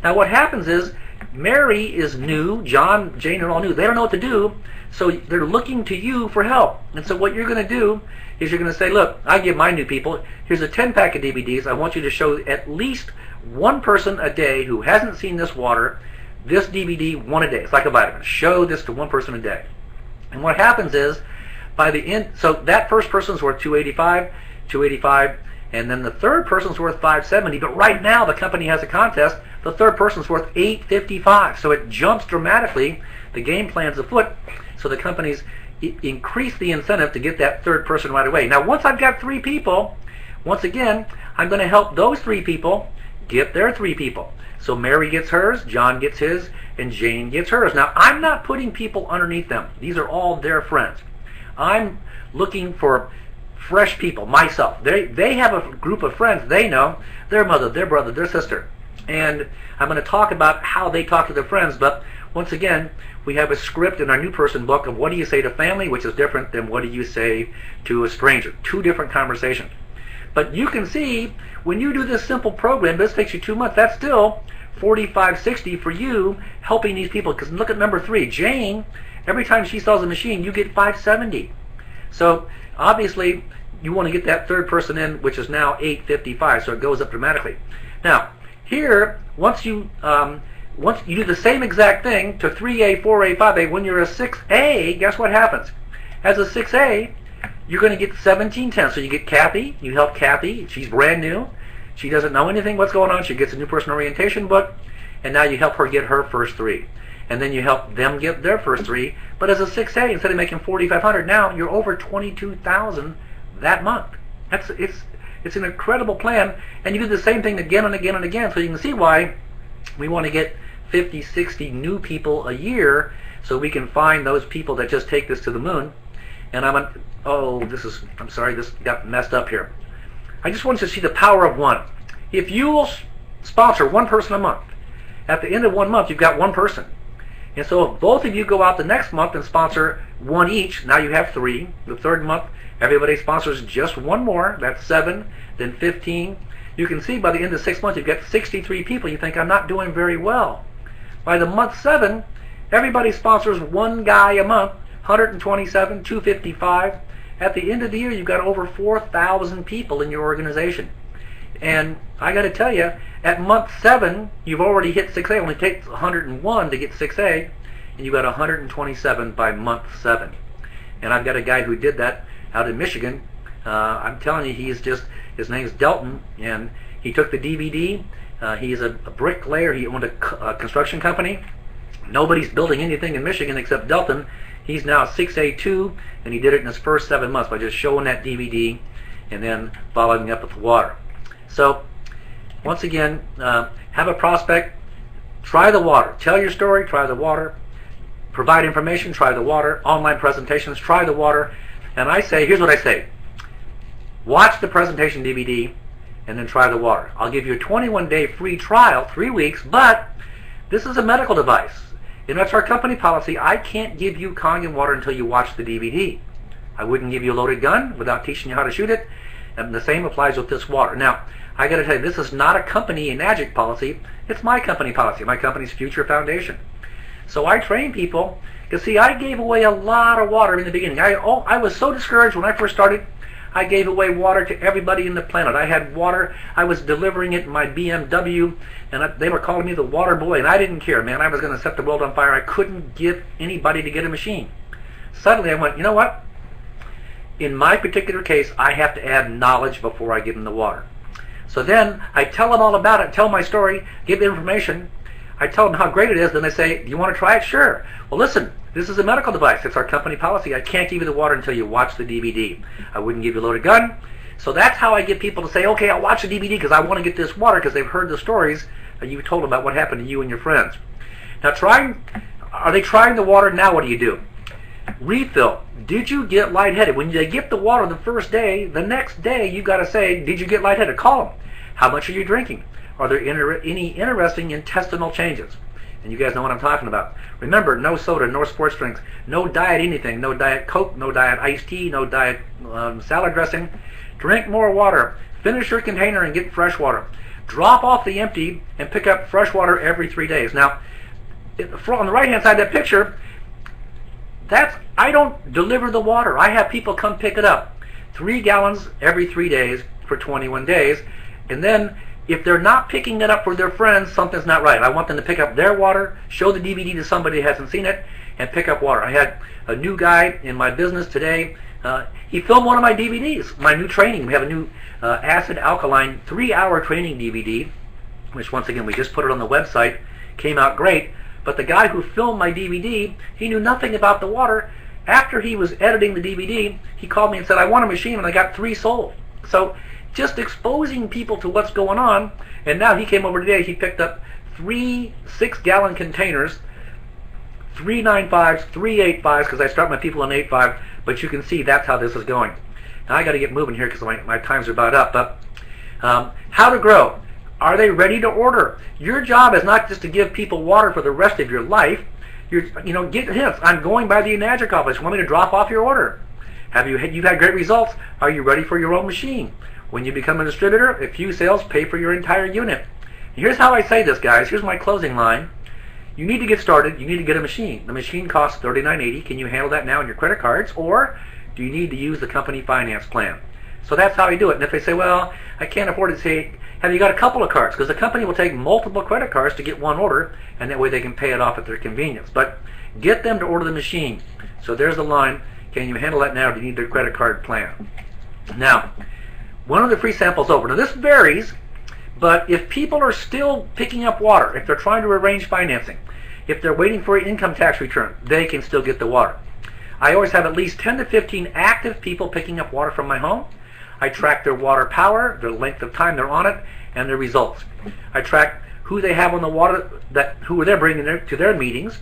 Now what happens is, Mary is new, John, Jane are all new. They don't know what to do, so they're looking to you for help. And so what you're going to do is you're going to say, look, I give my new people, here's a 10-pack of DVDs. I want you to show at least one person a day who hasn't seen this water, this DVD, one a day. It's like a vitamin. Show this to one person a day. And what happens is, by the end, so that first person's worth $285, and then the third person's worth $570. But right now, the company has a contest. The third person's worth $855. So it jumps dramatically. The game plan's afoot. So the companies increase the incentive to get that third person right away. Now, once I've got 3 people, once again, I'm going to help those 3 people get their 3 people. So Mary gets hers, John gets his, and Jane gets hers. Now, I'm not putting people underneath them. These are all their friends. I'm looking for fresh people, myself. They have a group of friends they know, their mother, their brother, their sister. And I'm going to talk about how they talk to their friends, but once again, we have a script in our new person book of what do you say to family, which is different than what do you say to a stranger. Two different conversations. But you can see, when you do this simple program, this takes you 2 months, that's still $45.60 for you helping these people. Because look at number 3, Jane, every time she sells a machine, you get $5.70. So obviously, you want to get that third person in, which is now $8.55, so it goes up dramatically. Now, here, once you do the same exact thing to 3A, 4A, 5A, when you're a 6A, guess what happens? As a 6A, you're going to get 1710. So you get Kathy, you help Kathy, she's brand new, she doesn't know anything what's going on, she gets a new person orientation book, and now you help her get her first 3. And then you help them get their first 3, but as a 6A, instead of making $4,500, now you're over $22,000 that month. It's an incredible plan, and you do the same thing again and again and again, so you can see why we want to get 50, 60 new people a year so we can find those people that just take this to the moon. And I'm sorry, this got messed up here. I just want you to see the power of one. If you will sponsor one person a month, at the end of 1 month, you've got one person. And so if both of you go out the next month and sponsor one each, now you have 3. The third month, everybody sponsors just one more. That's 7, then 15. You can see by the end of 6 months, you've got 63 people. You think, I'm not doing very well. By the month 7, everybody sponsors one guy a month, 127, 255. At the end of the year, you've got over 4,000 people in your organization. And I got to tell you, at month 7, you've already hit 6A. It only takes 101 to get 6A, and you got 127 by month 7. And I've got a guy who did that out in Michigan. I'm telling you, his name's Delton, and he took the DVD. He's a bricklayer. He owned a construction company. Nobody's building anything in Michigan except Delton. He's now 6A2, and he did it in his first 7 months by just showing that DVD and then following up with water. So, once again, have a prospect, try the water. Tell your story, try the water. Provide information, try the water. Online presentations, try the water. And I say, here's what I say. Watch the presentation DVD and then try the water. I'll give you a 21-day free trial, 3 weeks, but this is a medical device. And that's our company policy. I can't give you Kangen water until you watch the DVD. I wouldn't give you a loaded gun without teaching you how to shoot it. And the same applies with this water. Now, I got to tell you, this is not a company Enagic policy. It's my company policy, my company's Future Foundation. So I train people. You see, I gave away a lot of water in the beginning. I was so discouraged when I first started. I gave away water to everybody in the planet. I had water. I was delivering it in my BMW, and they were calling me the water boy, and I didn't care, man. I was going to set the world on fire. I couldn't get anybody to get a machine. Suddenly I went, you know what? In my particular case, I have to add knowledge before I give them the water. So then I tell them all about it, tell my story, give them information. I tell them how great it is. Then they say, do you want to try it? Sure. Well, listen, this is a medical device. It's our company policy. I can't give you the water until you watch the DVD. I wouldn't give you a loaded gun. So that's how I get people to say, okay, I'll watch the DVD because I want to get this water because they've heard the stories that you told about what happened to you and your friends. Now, are they trying the water? Now what do you do? Refill. Did you get lightheaded? When they get the water the first day, the next day you got to say, did you get lightheaded? Call them. How much are you drinking? Are there any interesting intestinal changes? And you guys know what I'm talking about. Remember, no soda, no sports drinks, no diet anything, no diet Coke, no diet iced tea, no diet salad dressing. Drink more water. Finish your container and get fresh water. Drop off the empty and pick up fresh water every 3 days. Now, on the right-hand side of that picture, I don't deliver the water. I have people come pick it up. 3 gallons every 3 days for 21 days. And then, if they're not picking it up for their friends, something's not right. I want them to pick up their water, show the DVD to somebody who hasn't seen it, and pick up water. I had a new guy in my business today. He filmed one of my DVDs, my new training. We have a new acid alkaline 3-hour training DVD, which once again, we just put it on the website. Came out great. But the guy who filmed my DVD, he knew nothing about the water. After he was editing the DVD, he called me and said, I want a machine, and I got 3 sold. So just exposing people to what's going on. And now he came over today, he picked up 3 6-gallon containers, 3 9.5s, 3 8.5s, because I start my people on 8.5, but you can see that's how this is going. Now I got to get moving here because my times are about up. But how to grow? Are they ready to order? Your job is not just to give people water for the rest of your life. Get hints. I'm going by the Enagic office. Want me to drop off your order? You've had great results. Are you ready for your own machine? When you become a distributor, a few sales pay for your entire unit. Here's how I say this, guys. Here's my closing line. You need to get started. You need to get a machine. The machine costs $39.80. Can you handle that now on your credit cards, or do you need to use the company finance plan? So that's how you do it. And if they say, well, I can't afford it, say, have you got a couple of cards? Because the company will take multiple credit cards to get one order, and that way they can pay it off at their convenience. But get them to order the machine. So there's the line. Can you handle that now? Do you need their credit card plan? Now, one of the free samples over. Now this varies, but if people are still picking up water, if they're trying to arrange financing, if they're waiting for an income tax return, they can still get the water. I always have at least 10 to 15 active people picking up water from my home. I track their water power, their length of time they're on it, and their results. I track who they have on the water, who they're bringing to their meetings.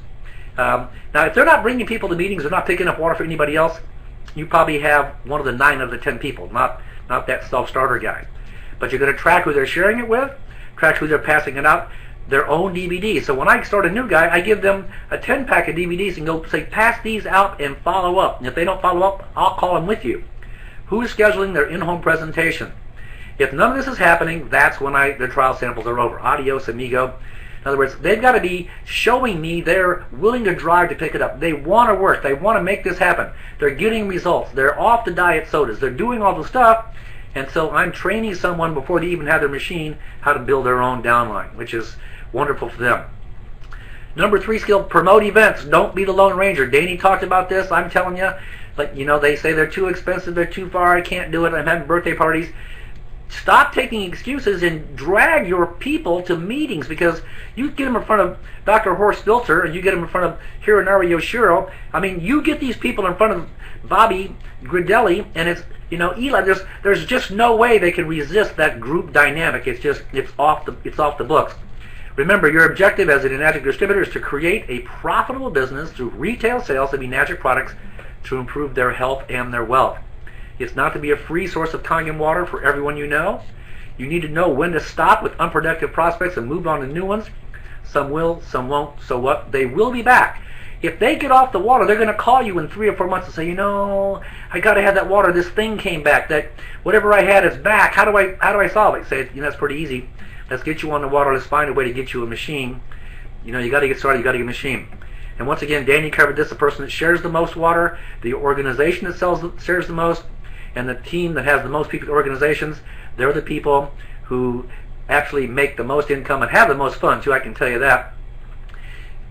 Now, if they're not bringing people to meetings, they're not picking up water for anybody else, you probably have one of the 9 of the 10 people, not that self-starter guy. But you're going to track who they're sharing it with, track who they're passing it out, their own DVDs. So when I start a new guy, I give them a 10-pack of DVDs and go say, pass these out and follow up. And if they don't follow up, I'll call them with you. Who's scheduling their in-home presentation? If none of this is happening, that's when the trial samples are over. Adios, amigo. In other words, they've got to be showing me they're willing to drive to pick it up. They want to work. They want to make this happen. They're getting results. They're off the diet sodas. They're doing all the stuff. And so I'm training someone before they even have their machine how to build their own downline, which is wonderful for them. Number 3 skill, promote events. Don't be the Lone Ranger. Danny talked about this. I'm telling you, they say they're too expensive, they're too far, I can't do it, I'm having birthday parties. Stop taking excuses and drag your people to meetings, because you get them in front of Dr. Horst Filter and you get them in front of Hironari Yoshiro. I mean, you get these people in front of Bobby Gridelli, and it's, Eli, there's just no way they can resist that group dynamic. It's off the books. Remember, your objective as an Enagic distributor is to create a profitable business through retail sales of Enagic products to improve their health and their wealth. It's not to be a free source of Kangen water for everyone you know. You need to know when to stop with unproductive prospects and move on to new ones. Some will, some won't. So what? They will be back. If they get off the water, they're going to call you in 3 or 4 months and say, I got to have that water. This thing came back. That whatever I had is back. How do I solve it? Say, that's pretty easy. Let's get you on the water. Let's find a way to get you a machine. You got to get started. You got to get a machine. And once again, Danny covered this. The person that shares the most water, the organization that shares the most, and the team that has the most people organizations, they're the people who actually make the most income and have the most fun too. I can tell you that.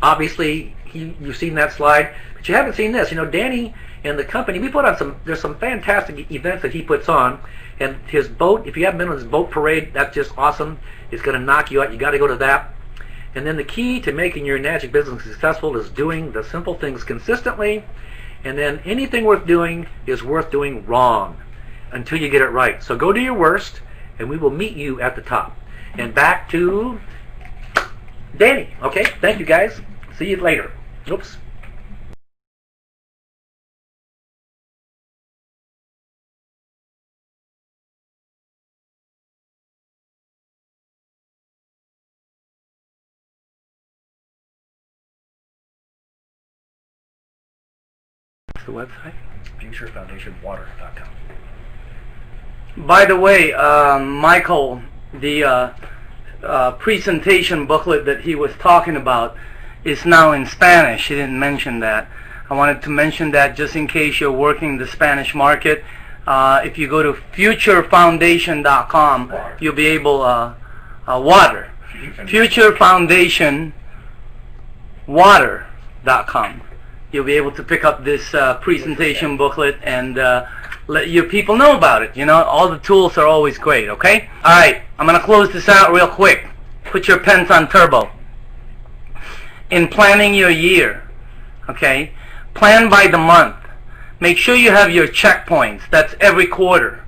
Obviously, you've seen that slide, but you haven't seen this. Danny and the company, we put on there's some fantastic events that he puts on, and his boat, if you haven't been on his boat parade, that's just awesome. It's going to knock you out. You got to go to that. And then the key to making your Enagic business successful is doing the simple things consistently, and then anything worth doing is worth doing wrong until you get it right. So go do your worst, and we will meet you at the top. And back to Danny. Okay, thank you guys. See you later. Oops. The website? FutureFoundationWater.com. By the way, Michael, the presentation booklet that he was talking about is now in Spanish. He didn't mention that. I wanted to mention that just in case you're working the Spanish market. If you go to FutureFoundation.com, you'll be able water. FutureFoundationWater.com. You'll be able to pick up this presentation booklet and let your people know about it. All the tools are always great, okay? All right, I'm going to close this out real quick. Put your pens on turbo. In planning your year, okay, plan by the month. Make sure you have your checkpoints. That's every quarter.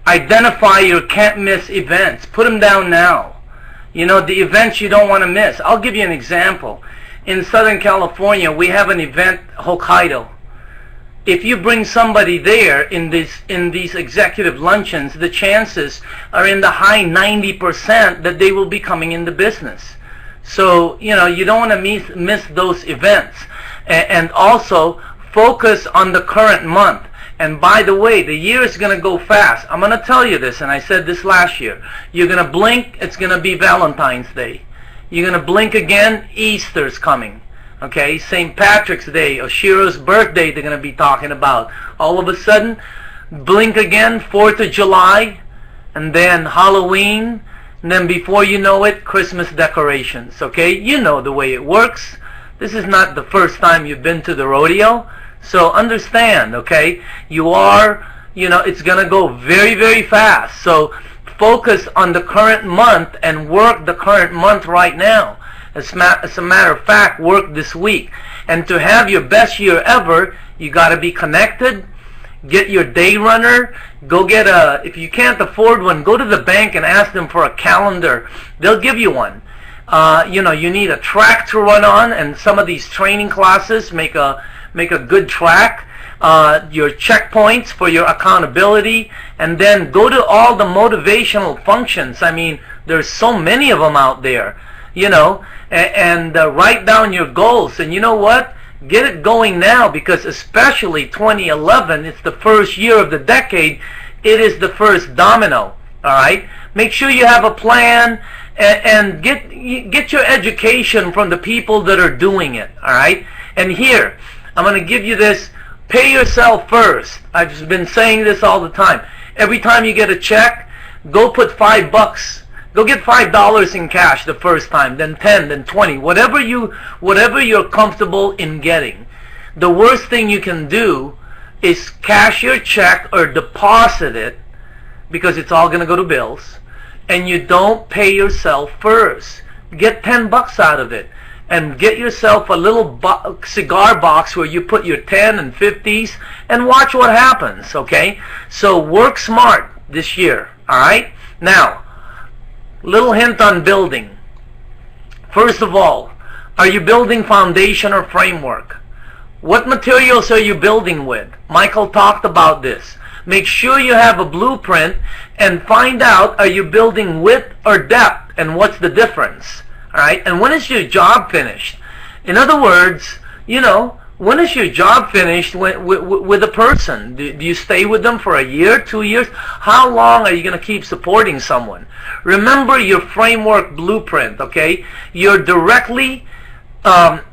Identify your can't-miss events. Put them down now. The events you don't want to miss. I'll give you an example. In Southern California, we have an event, Hokkaido. if you bring somebody there in these executive luncheons, the chances are in the high 90% that they will be coming into business. So, you know, you don't want to miss those events. And also, focus on the current month. And by the way, the year is going to go fast. I'm going to tell you this, and I said this last year. You're going to blink, it's going to be Valentine's Day. You're going to blink again, Easter's coming. Okay, St. Patrick's Day, Oshiro's birthday they're going to be talking about. All of a sudden, blink again, 4th of July, and then Halloween, and then before you know it, Christmas decorations. Okay, you know the way it works. This is not the first time you've been to the rodeo. So understand, okay, you are, you know, it's going to go very, very fast. So focus on the current month and work the current month right now. As a matter of fact, work this week. And to have your best year ever, you got to be connected. Get your day runner. Go get if you can't afford one, go to the bank and ask them for a calendar. They'll give you one. You know, you need a track to run on, and some of these training classes make a good track. Your checkpoints for your accountability, and then go to all the motivational functions. I mean, there's so many of them out there, you know, and write down your goals. And you know what? Get it going now, because especially 2011, it's the first year of the decade. It is the first domino. All right. Make sure you have a plan, and get your education from the people that are doing it. All right. And here, I'm going to give you this. Pay yourself first. I've just been saying this all the time. Every time you get a check, go put $5. Go get $5 in cash the first time, then 10, then 20, whatever you're comfortable in getting. The worst thing you can do is cash your check or deposit it, because it's all going to go to bills, and you don't pay yourself first. Get $10 out of it, and get yourself a little cigar box where you put your 10 and 50s, and watch what happens. Okay, so work smart this year. All right. Now, little hint on building. First of all, are you building foundation or framework? What materials are you building with? Michael talked about this. Make sure you have a blueprint and find out, are you building width or depth, and what's the difference? All right, and when is your job finished? In other words, you know, when is your job finished with a person? Do you stay with them for a year, 2 years? How long are you going to keep supporting someone? Remember your framework blueprint, okay? Your directly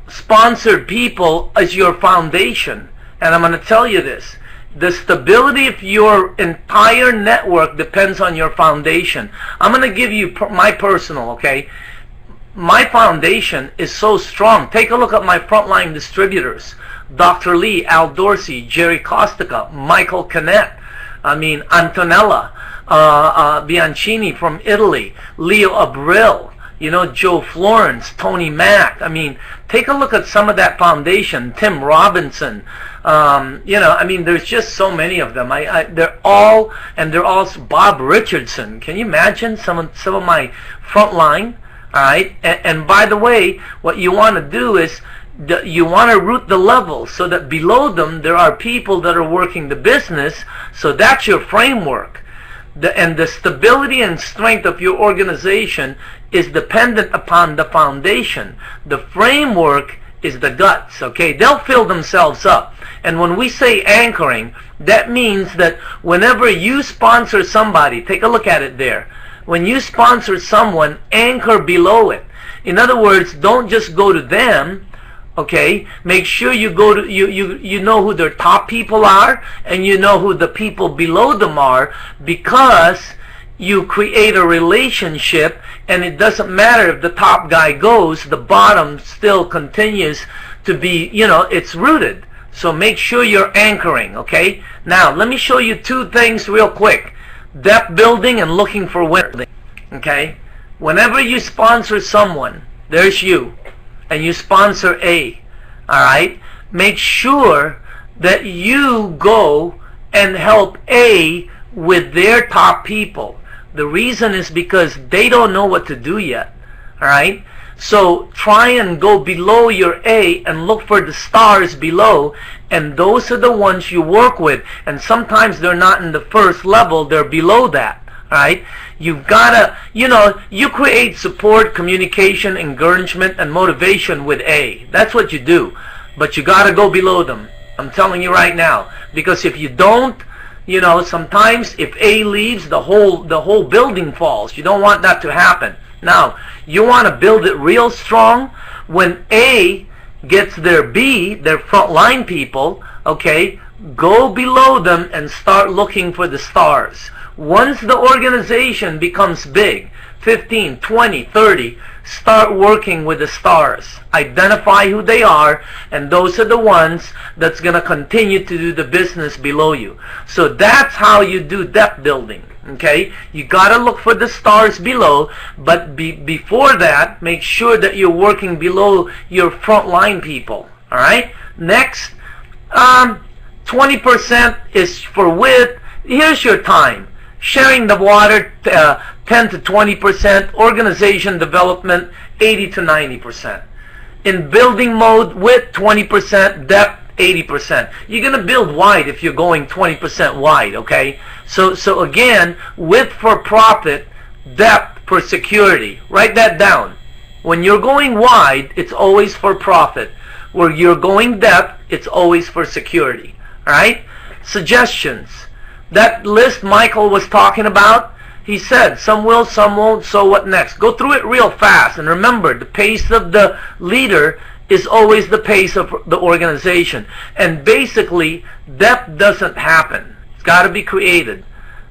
sponsored people as your foundation. And I'm going to tell you this. The stability of your entire network depends on your foundation. I'm going to give you my personal, okay? My foundation is so strong. Take a look at my frontline distributors. Dr. Lee, Al Dorsey, Jerry Costiga, Michael Canet, Antonella, Bianchini from Italy, Leo Abril, you know, Joe Florence, Tony Mack. I mean, take a look at some of that foundation. Tim Robinson. You know, I mean, there's just so many of them. They're all Bob Richardson. Can you imagine some of my frontline? All right, and by the way, what you want to do is you want to route the levels so that below them there are people that are working the business. So that's your framework. And the stability and strength of your organization is dependent upon the foundation. The framework is the guts, okay? They'll fill themselves up. And when we say anchoring, that means that whenever you sponsor somebody, take a look at it there. When you sponsor someone, anchor below it. In other words, don't just go to them, okay? Make sure you go to you know who their top people are, and you know who the people below them are, because you create a relationship, and it doesn't matter if the top guy goes, the bottom still continues to be, you know, it's rooted. So make sure you're anchoring, okay? Now, let me show you two things real quick. Depth building and looking for winners. Okay? Whenever you sponsor someone, there's you, and you sponsor A. Alright? Make sure that you go and help A with their top people. The reason is because they don't know what to do yet. All right. So try and go below your A and look for the stars below, and those are the ones you work with. And sometimes they're not in the first level, they're below that. Right? You've gotta, you create support, communication, encouragement, and motivation with A. That's what you do. But you gotta go below them. I'm telling you right now. Because if you don't, sometimes if A leaves, the whole building falls. You don't want that to happen. Now, you want to build it real strong. When A gets their B, their frontline people, okay, go below them and start looking for the stars. Once the organization becomes big, 15, 20, 30, start working with the stars. Identify who they are, and those are the ones that's going to continue to do the business below you. So that's how you do depth building. Okay, you gotta look for the stars below, but before that, make sure that you're working below your frontline people. All right. Next, 20% is for width. Here's your time. Sharing the water, 10 to 20%. Organization development, 80 to 90%. In building mode, width 20%, depth 80%. You're going to build wide if you're going 20% wide, okay? So again, width for profit, depth for security. Write that down. When you're going wide, it's always for profit. Where you're going depth, it's always for security. All right? Suggestions. That list Michael was talking about, he said, some will, some won't, so what next? Go through it real fast. And remember, the pace of the leader is always the pace of the organization. And basically, depth doesn't happen. It's got to be created.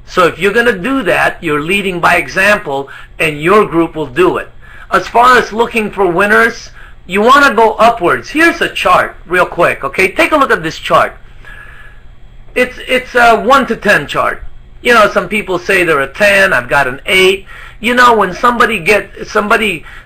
So if you're going to do that, you're leading by example, and your group will do it. As far as looking for winners, you want to go upwards. Here's a chart real quick, okay? Take a look at this chart. It's a 1 to 10 chart. Some people say they're a 10, I've got an 8. When somebody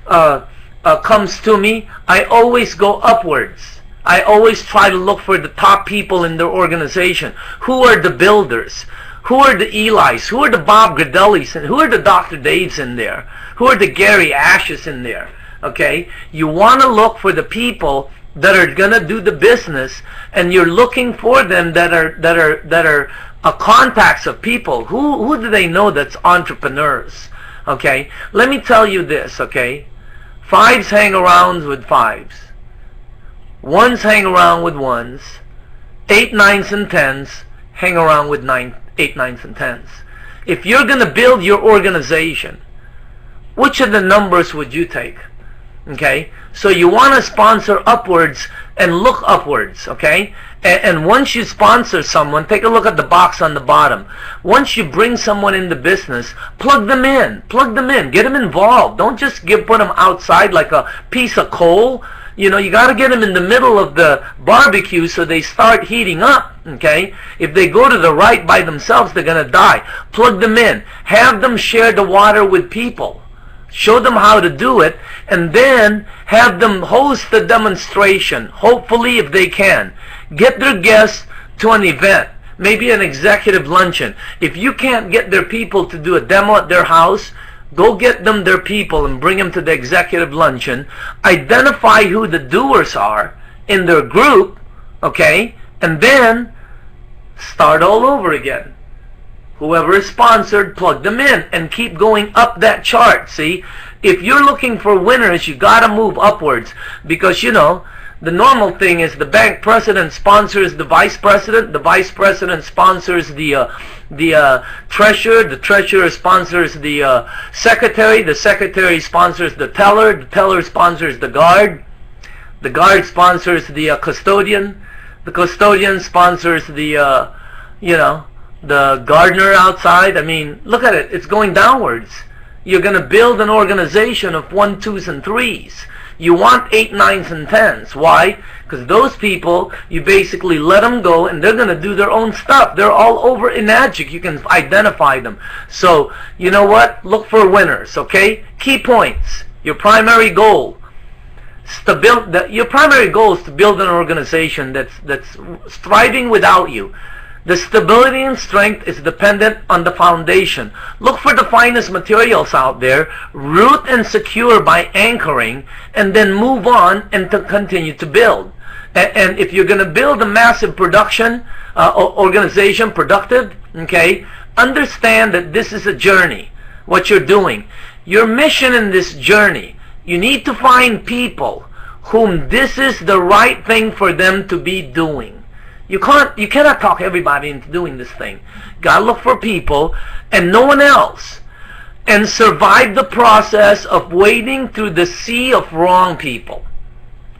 comes to me, I always go upwards. I always try to look for the top people in their organization. Who are the builders? Who are the Eli's? Who are the Bob Gradellis? And who are the Dr. Daves in there? Who are the Gary Ashes in there? Okay? You want to look for the people that are going to do the business, and you're looking for them that are contacts of people. Who do they know that's entrepreneurs? Okay? Let me tell you this, okay? 5s hang around with 5s. 1s hang around with 1s. 8, 9s, and 10s hang around with 8, 9s, and 10s. If you're going to build your organization, which of the numbers would you take? Okay? So you want to sponsor upwards and look upwards, okay? And once you sponsor someone, take a look at the box on the bottom. Once you bring someone into business, plug them in, get them involved. Don't just put them outside like a piece of coal. You got to get them in the middle of the barbecue so they start heating up, okay? If they go to the right by themselves, they're going to die. Plug them in. Have them share the water with people. Show them how to do it, and then have them host the demonstration, hopefully if they can. Get their guests to an event, maybe an executive luncheon. If you can't get their people to do a demo at their house, go get them their people and bring them to the executive luncheon. Identify who the doers are in their group, okay, and then start all over again. Whoever is sponsored, plug them in and keep going up that chart. See, if you're looking for winners, you got to move upwards, because the normal thing is the bank president sponsors the vice president sponsors the treasurer sponsors the secretary sponsors the teller sponsors the guard sponsors the custodian sponsors the gardener outside. I mean, look at it. It's going downwards. You're going to build an organization of 1, 2s, and 3s. You want 8, 9s, and 10s. Why? Because those people, you basically let them go, and they're going to do their own stuff. They're all over Enagic. You can identify them. So, you know what? Look for winners, okay? Key points. Your primary goal. Your primary goal is to build an organization that's thriving without you. The stability and strength is dependent on the foundation. Look for the finest materials out there, root and secure by anchoring, and then move on and to continue to build. And if you're going to build a massive production organization, productive, okay, understand that this is a journey, what you're doing. Your mission in this journey, you need to find people whom this is the right thing for them to be doing. You cannot talk everybody into doing this thing. Gotta look for people and no one else, and survive the process of wading through the sea of wrong people.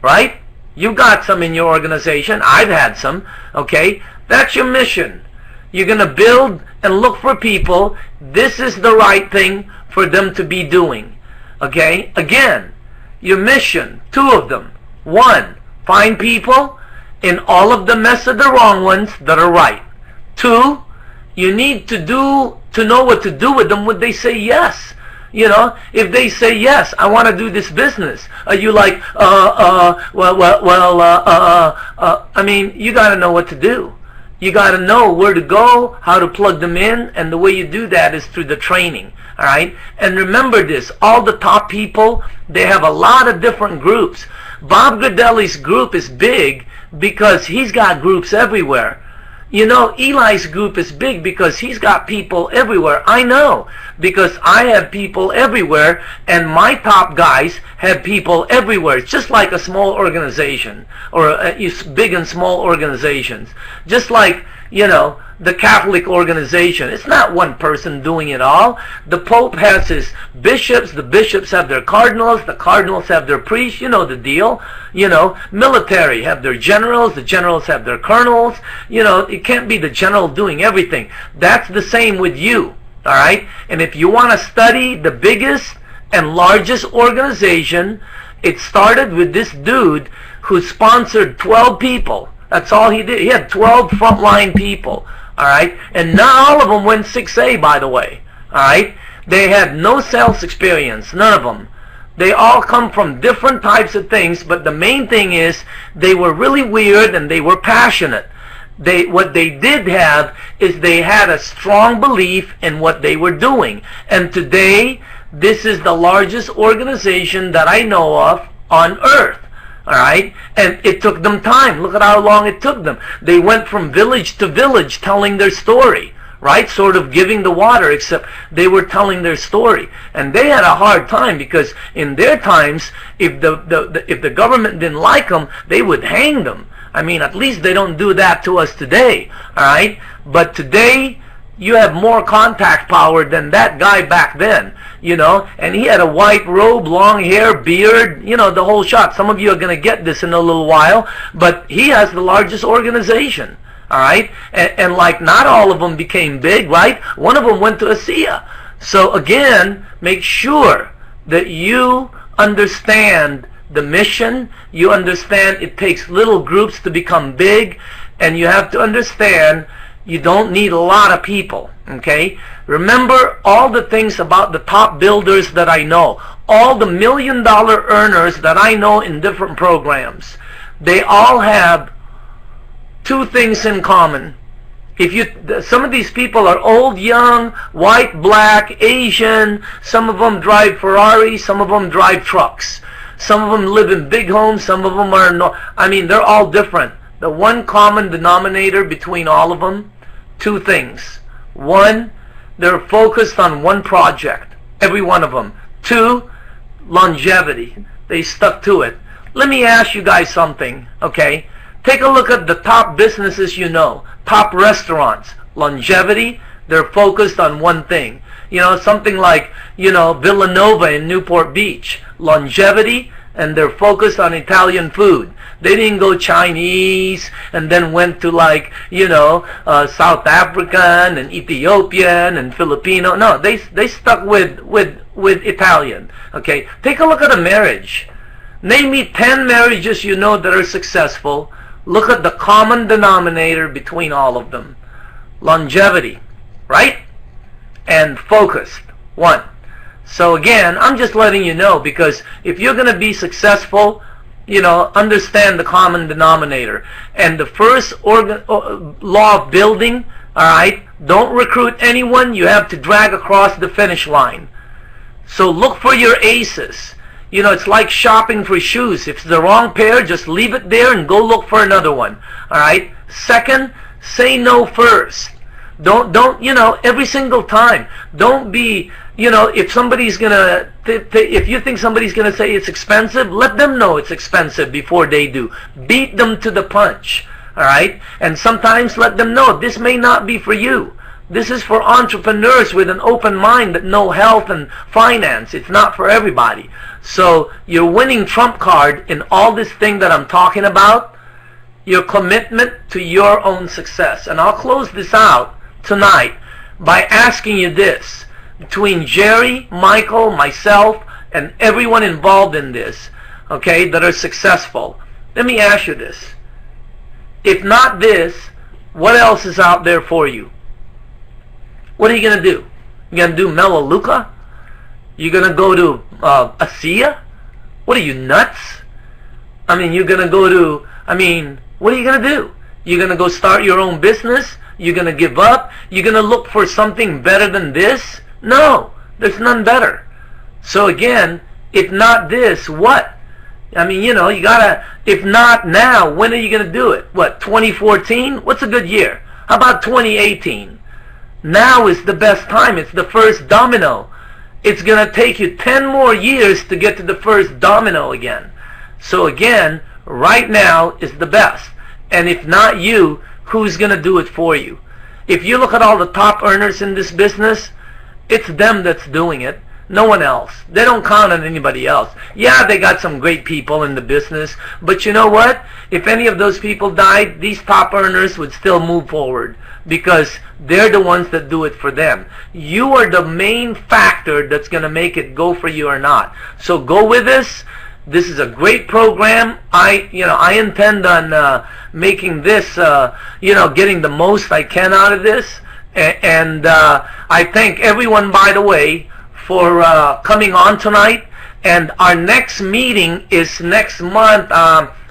Right? You got some in your organization. I've had some. Okay? That's your mission. You're gonna build and look for people. This is the right thing for them to be doing. Okay? Again, your mission, 2 of them. 1, find people in all of the mess of the wrong ones that are right. 2, you need to know what to do with them when they say yes. You know, if they say yes, I want to do this business. Are you like, I mean, you got to know what to do. You got to know where to go, how to plug them in, and the way you do that is through the training. All right? And remember this, all the top people, they have a lot of different groups. Bob Gradelli's group is big because he's got groups everywhere. You know, Eli's group is big because he's got people everywhere. I know, because I have people everywhere, and my top guys have people everywhere. It's just like a small organization, or big and small organizations. Just like, you know, the Catholic organization. It's not one person doing it all. The Pope has his bishops, the bishops have their cardinals, the cardinals have their priests, you know the deal. You know, military have their generals, the generals have their colonels. You know, it can't be the general doing everything. That's the same with you, all right? And if you want to study the biggest and largest organization, it started with this dude who sponsored 12 people. That's all he did. He had 12 frontline people. All right, and not all of them went 6A, by the way. All right, they had no sales experience, none of them. They all come from different types of things, but the main thing is they were really weird and they were passionate. What they did have is they had a strong belief in what they were doing. And today, this is the largest organization that I know of on earth. All right, and it took them time. Look at how long it took them. They went from village to village telling their story, right? Sort of giving the water, except they were telling their story, and they had a hard time because in their times, if the government didn't like them, they would hang them. I mean, at least they don't do that to us today, all right? But today, you have more contact power than that guy back then, you know, and he had a white robe, long hair, beard, you know, the whole shot. Some of you are going to get this in a little while, but he has the largest organization, all right? And like, not all of them became big, right? One of them went to ASEA. So again, make sure that you understand the mission. You understand it takes little groups to become big, and you have to understand you don't need a lot of people, okay? Remember all the things about the top builders that I know, all the $1 million earners that I know in different programs. They all have 2 things in common. Some of these people are old, young, white, black, Asian. Some of them drive Ferraris, some of them drive trucks. Some of them live in big homes, some of them are no. I mean, they're all different. The one common denominator between all of them, 2 things. 1, they're focused on one project, every one of them. 2, longevity. They stuck to it. Let me ask you guys something, okay? Take a look at the top businesses you know, top restaurants. Longevity, they're focused on one thing. You know, something like, you know, Villanova in Newport Beach. Longevity, and they're focused on Italian food. They didn't go Chinese and then went to, like, you know, South African and Ethiopian and Filipino. No, they stuck with Italian. Okay, take a look at a marriage. Name me 10 marriages you know that are successful. Look at the common denominator between all of them. Longevity, right? And focused. 1. So again, I'm just letting you know, because if you're going to be successful, understand the common denominator. And the first law of building, all right, don't recruit anyone you have to drag across the finish line. So look for your aces. It's like shopping for shoes. If it's the wrong pair, just leave it there and go look for another one. All right. Second, say no first. Don't every single time. Don't be, if somebody's gonna, if you think somebody's gonna say it's expensive, let them know it's expensive before they do. Beat them to the punch. All right. And sometimes let them know this may not be for you. This is for entrepreneurs with an open mind that know health and finance. It's not for everybody. So your winning trump card in all this thing that I'm talking about, your commitment to your own success. And I'll close this out tonight by asking you this. Between Jerry, Michael, myself, and everyone involved in this, okay, that are successful, let me ask you this. If not this, what else is out there for you? What are you going to do? You going to do Melaleuca? You going to go to ASEA? What are you, nuts? You're going to go to, what are you going to do? You're going to go start your own business? You're going to give up? You're going to look for something better than this? No, there's none better. So again, if not this, what? You gotta, if not now, when are you going to do it? What, 2014? What's a good year? How about 2018? Now is the best time. It's the first domino. It's going to take you 10 more years to get to the first domino again. So again, right now is the best. And if not you, who's going to do it for you? If you look at all the top earners in this business, it's them that's doing it. No one else. They don't count on anybody else. Yeah, they got some great people in the business, but you know what? If any of those people died, these top earners would still move forward because they're the ones that do it for them. You are the main factor that's going to make it go for you or not. So go with this. This is a great program. I intend on making this, getting the most I can out of this. And I thank everyone, by the way, for coming on tonight. And our next meeting is next month.